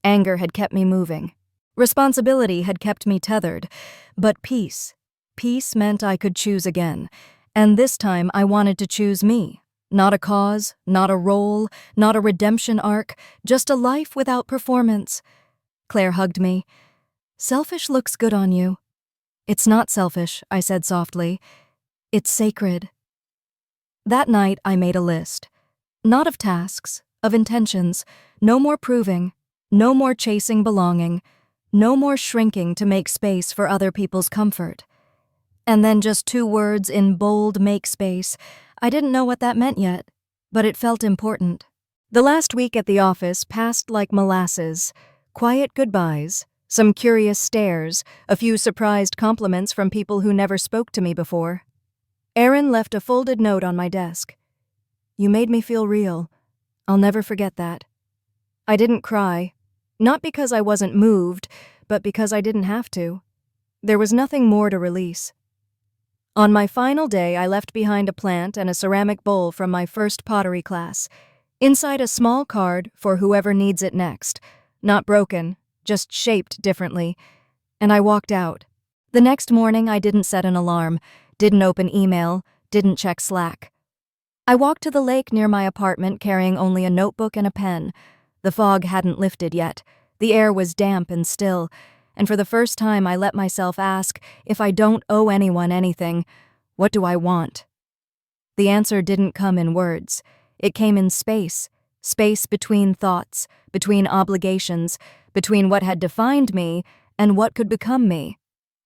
Anger had kept me moving. Responsibility had kept me tethered. But peace. Peace meant I could choose again. And this time I wanted to choose me. Not a cause, not a role, not a redemption arc, just a life without performance. Claire hugged me. Selfish looks good on you. It's not selfish, I said softly. It's sacred. That night I made a list. Not of tasks, of intentions. No more proving. No more chasing belonging. No more shrinking to make space for other people's comfort. And then just 2 words in bold make space. I didn't know what that meant yet, but it felt important. The last week at the office passed like molasses. Quiet goodbyes, some curious stares, a few surprised compliments from people who never spoke to me before. Erin left a folded note on my desk. You made me feel real. I'll never forget that. I didn't cry, not because I wasn't moved, but because I didn't have to. There was nothing more to release. On my final day, I left behind a plant and a ceramic bowl from my first pottery class. Inside a small card for whoever needs it next. Not broken, just shaped differently. And I walked out. The next morning, I didn't set an alarm, didn't open email, didn't check Slack. I walked to the lake near my apartment carrying only a notebook and a pen. The fog hadn't lifted yet. The air was damp and still. And for the first time, I let myself ask, if I don't owe anyone anything, what do I want? The answer didn't come in words. It came in space. Space between thoughts, between obligations, between what had defined me and what could become me.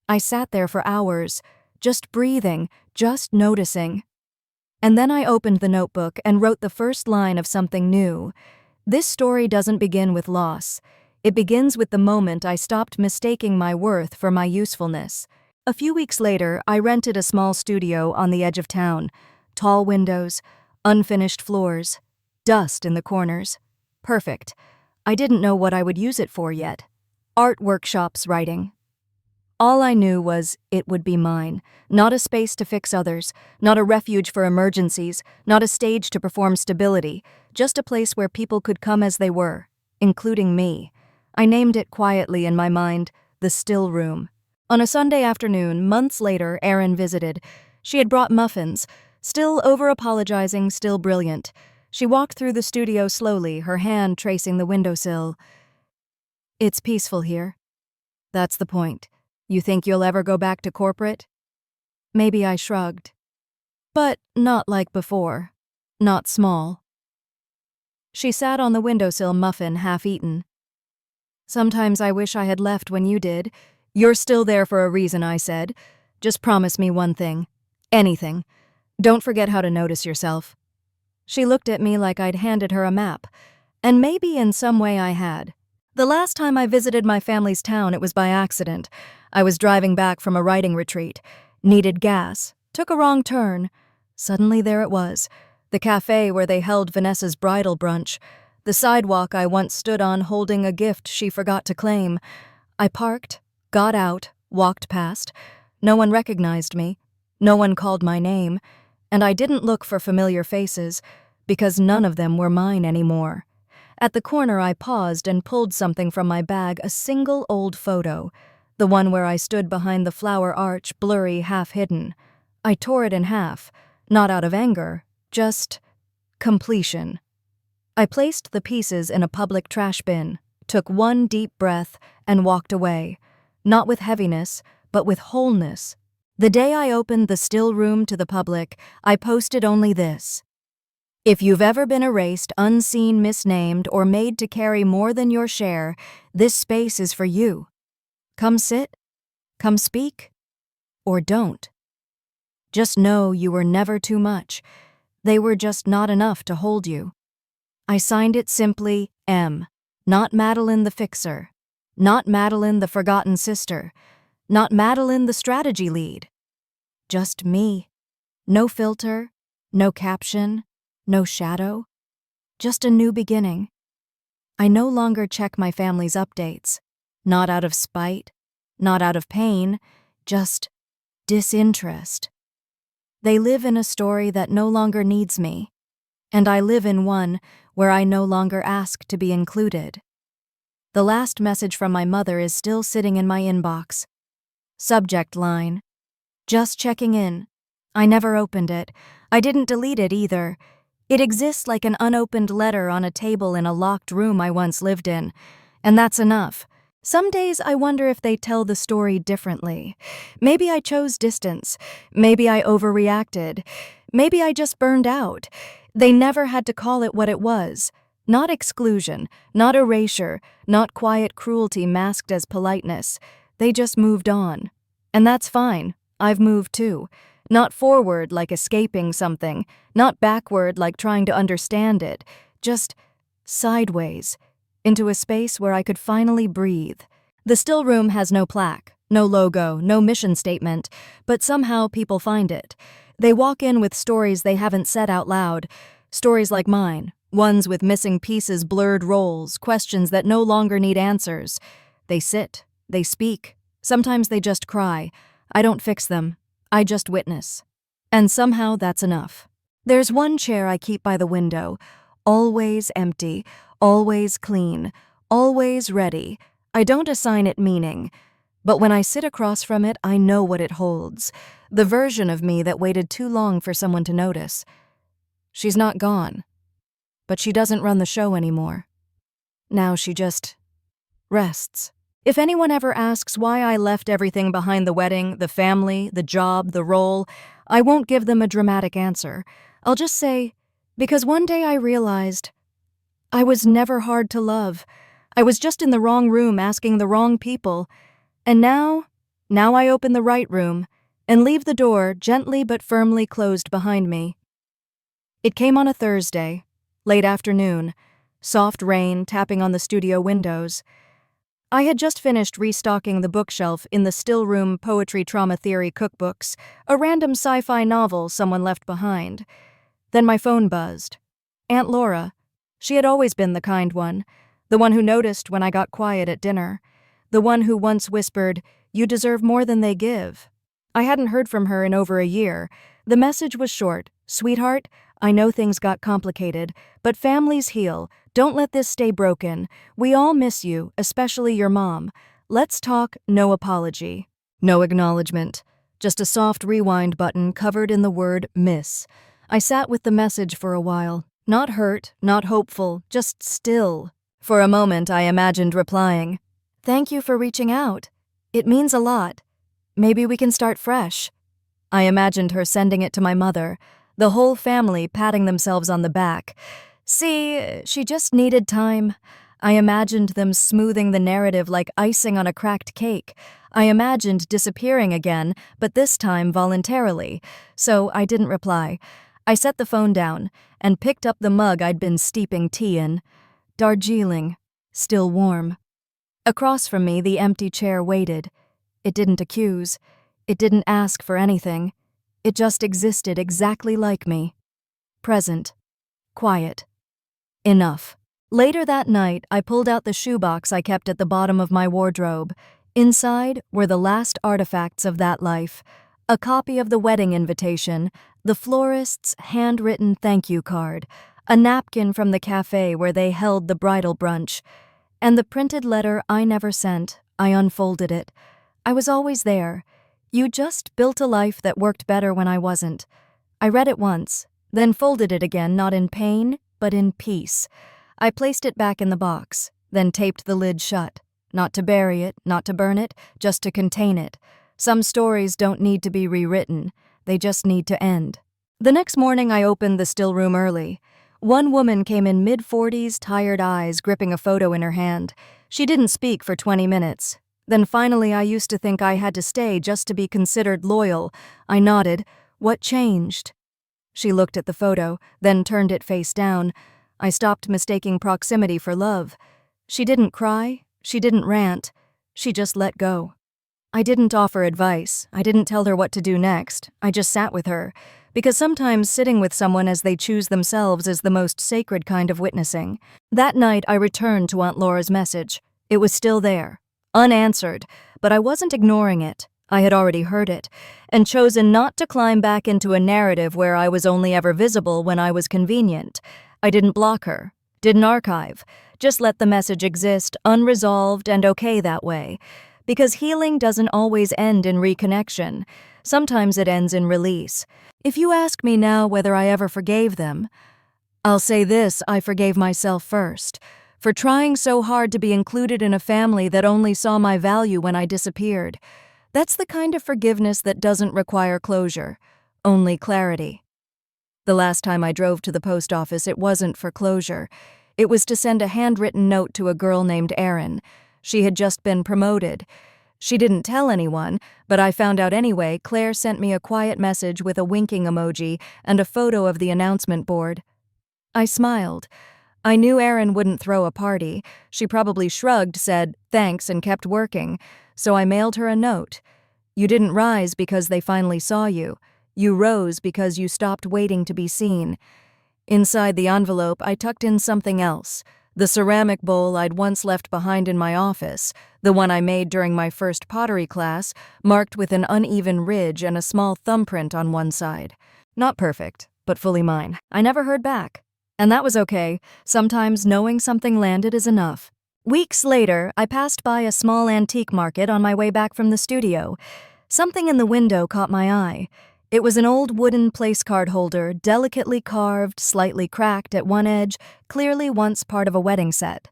I sat there for hours, just breathing, just noticing. And then I opened the notebook and wrote the first line of something new. This story doesn't begin with loss. It begins with the moment I stopped mistaking my worth for my usefulness. A few weeks later, I rented a small studio on the edge of town. Tall windows, unfinished floors, dust in the corners. Perfect. I didn't know what I would use it for yet. Art workshops, writing. All I knew was it would be mine. Not a space to fix others, not a refuge for emergencies, not a stage to perform stability, just a place where people could come as they were, including me. I named it quietly in my mind, the Still Room. On a Sunday afternoon, months later, Erin visited. She had brought muffins, still over-apologizing, still brilliant. She walked through the studio slowly, her hand tracing the windowsill. It's peaceful here. That's the point. You think you'll ever go back to corporate? Maybe I shrugged. But not like before. Not small. She sat on the windowsill, muffin half-eaten. Sometimes I wish I had left when you did. You're still there for a reason, I said. Just promise me one thing. Anything. Don't forget how to notice yourself. She looked at me like I'd handed her a map. And maybe in some way I had. The last time I visited my family's town, it was by accident. I was driving back from a writing retreat. Needed gas. Took a wrong turn. Suddenly there it was. The cafe where they held Vanessa's bridal brunch. The sidewalk I once stood on holding a gift she forgot to claim. I parked, got out, walked past. No one recognized me. No one called my name. And I didn't look for familiar faces, because none of them were mine anymore. At the corner, I paused and pulled something from my bag, a single old photo, the one where I stood behind the flower arch, blurry, half-hidden. I tore it in half, not out of anger, just completion. I placed the pieces in a public trash bin, took one deep breath, and walked away, not with heaviness, but with wholeness. The day I opened the still room to the public, I posted only this: if you've ever been erased, unseen, misnamed, or made to carry more than your share, this space is for you. Come sit, come speak, or don't. Just know you were never too much. They were just not enough to hold you. I signed it simply M. Not Madeline the fixer. Not Madeline the forgotten sister. Not Madeline the strategy lead. Just me. No filter, no caption, no shadow. Just a new beginning. I no longer check my family's updates. Not out of spite, not out of pain, just disinterest. They live in a story that no longer needs me, and I live in one where I no longer ask to be included. The last message from my mother is still sitting in my inbox. Subject line: just checking in. I never opened it. I didn't delete it either. It exists like an unopened letter on a table in a locked room I once lived in, and that's enough. Some days I wonder if they tell the story differently. Maybe I chose distance. Maybe I overreacted. Maybe I just burned out. They never had to call it what it was. Not exclusion, not erasure, not quiet cruelty masked as politeness. They just moved on. And that's fine. I've moved too. Not forward like escaping something, not backward like trying to understand it, just sideways, into a space where I could finally breathe. The still room has no plaque, no logo, no mission statement, but somehow people find it. They walk in with stories they haven't said out loud, stories like mine, ones with missing pieces, blurred roles, questions that no longer need answers. They sit, they speak, sometimes they just cry. I don't fix them, I just witness. And somehow that's enough. There's one chair I keep by the window, always empty, always clean, always ready. I don't assign it meaning, but when I sit across from it, I know what it holds. The version of me that waited too long for someone to notice. She's not gone, but she doesn't run the show anymore. Now she just rests. If anyone ever asks why I left everything behind the wedding, the family, the job, the role, I won't give them a dramatic answer. I'll just say, because one day I realized I was never hard to love. I was just in the wrong room asking the wrong people. And now I open the right room and leave the door gently but firmly closed behind me. It came on a Thursday, late afternoon, soft rain tapping on the studio windows. I had just finished restocking the bookshelf in the still room poetry trauma theory cookbooks, a random sci-fi novel someone left behind. Then my phone buzzed. Aunt Laura. She had always been the kind one, the one who noticed when I got quiet at dinner, the one who once whispered, "You deserve more than they give." I hadn't heard from her in over a year. The message was short. "Sweetheart, I know things got complicated, but families heal. Don't let this stay broken. We all miss you, especially your mom. Let's talk, no apology." No acknowledgement. Just a soft rewind button covered in the word miss. I sat with the message for a while. Not hurt, not hopeful, just still. For a moment I imagined replying, "Thank you for reaching out. It means a lot. Maybe we can start fresh." I imagined her sending it to my mother, the whole family patting themselves on the back. "See, she just needed time." I imagined them smoothing the narrative like icing on a cracked cake. I imagined disappearing again, but this time voluntarily. So I didn't reply. I set the phone down and picked up the mug I'd been steeping tea in. Darjeeling, still warm. Across from me, the empty chair waited. It didn't accuse. It didn't ask for anything. It just existed exactly like me. Present. Quiet. Enough. Later that night, I pulled out the shoebox I kept at the bottom of my wardrobe. Inside were the last artifacts of that life: a copy of the wedding invitation, the florist's handwritten thank you card, a napkin from the cafe where they held the bridal brunch, and the printed letter I never sent. I unfolded it. I was always there. You just built a life that worked better when I wasn't. I read it once, then folded it again, not in pain, but in peace. I placed it back in the box, then taped the lid shut. Not to bury it, not to burn it, just to contain it. Some stories don't need to be rewritten. They just need to end. The next morning, I opened the still room early. One woman came in mid-40s, tired eyes, gripping a photo in her hand. She didn't speak for 20 minutes. Then finally, I used to think I had to stay just to be considered loyal. I nodded. What changed? She looked at the photo, then turned it face down. I stopped mistaking proximity for love. She didn't cry. She didn't rant. She just let go. I didn't offer advice. I didn't tell her what to do next. I just sat with her. Because sometimes sitting with someone as they choose themselves is the most sacred kind of witnessing. That night, I returned to Aunt Laura's message. It was still there, unanswered, but I wasn't ignoring it. I had already heard it, and chosen not to climb back into a narrative where I was only ever visible when I was convenient. I didn't block her, didn't archive, just let the message exist, unresolved and okay that way. Because healing doesn't always end in reconnection. Sometimes it ends in release. If you ask me now whether I ever forgave them, I'll say this: I forgave myself first, for trying so hard to be included in a family that only saw my value when I disappeared. That's the kind of forgiveness that doesn't require closure, only clarity. The last time I drove to the post office, it wasn't for closure. It was to send a handwritten note to a girl named Erin. She had just been promoted. She didn't tell anyone, but I found out anyway. Claire sent me a quiet message with a winking emoji and a photo of the announcement board. I smiled. I knew Erin wouldn't throw a party. She probably shrugged, said thanks, and kept working. So I mailed her a note. You didn't rise because they finally saw you. You rose because you stopped waiting to be seen. Inside the envelope, I tucked in something else. The ceramic bowl I'd once left behind in my office, the one I made during my first pottery class, marked with an uneven ridge and a small thumbprint on one side. Not perfect, but fully mine. I never heard back. And that was okay. Sometimes knowing something landed is enough. Weeks later, I passed by a small antique market on my way back from the studio. Something in the window caught my eye. It was an old wooden place card holder, delicately carved, slightly cracked at one edge, clearly once part of a wedding set.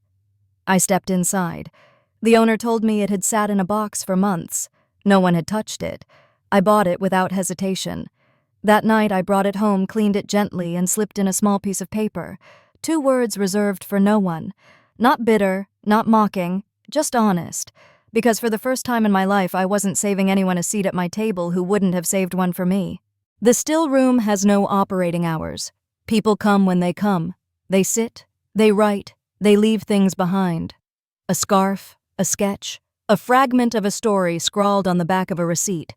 I stepped inside. The owner told me it had sat in a box for months. No one had touched it. I bought it without hesitation. That night I brought it home, cleaned it gently, and slipped in a small piece of paper. 2 words reserved for no one. Not bitter, not mocking, just honest. Because for the first time in my life, I wasn't saving anyone a seat at my table who wouldn't have saved one for me. The still room has no operating hours. People come when they come. They sit, they write, they leave things behind. A scarf, a sketch, a fragment of a story scrawled on the back of a receipt.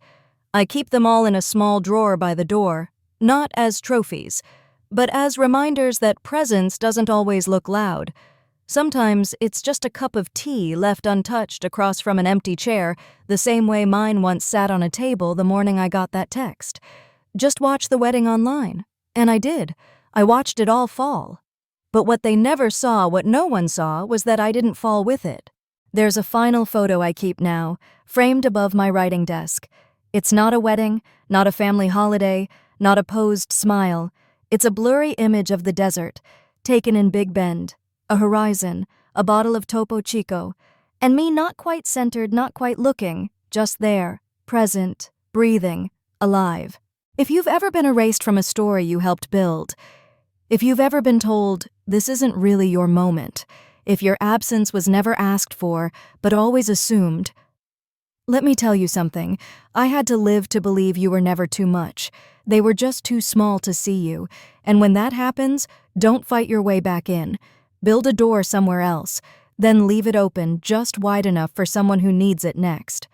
I keep them all in a small drawer by the door, not as trophies, but as reminders that presence doesn't always look loud. Sometimes it's just a cup of tea left untouched across from an empty chair, the same way mine once sat on a table the morning I got that text. Just watch the wedding online. And I did. I watched it all fall. But what they never saw, what no one saw, was that I didn't fall with it. There's a final photo I keep now, framed above my writing desk. It's not a wedding, not a family holiday, not a posed smile. It's a blurry image of the desert, taken in Big Bend. A horizon, a bottle of Topo Chico, and me not quite centered, not quite looking, just there, present, breathing, alive. If you've ever been erased from a story you helped build, if you've ever been told this isn't really your moment, if your absence was never asked for but always assumed, let me tell you something. I had to live to believe you were never too much. They were just too small to see you, and when that happens, don't fight your way back in. Build a door somewhere else, then leave it open just wide enough for someone who needs it next.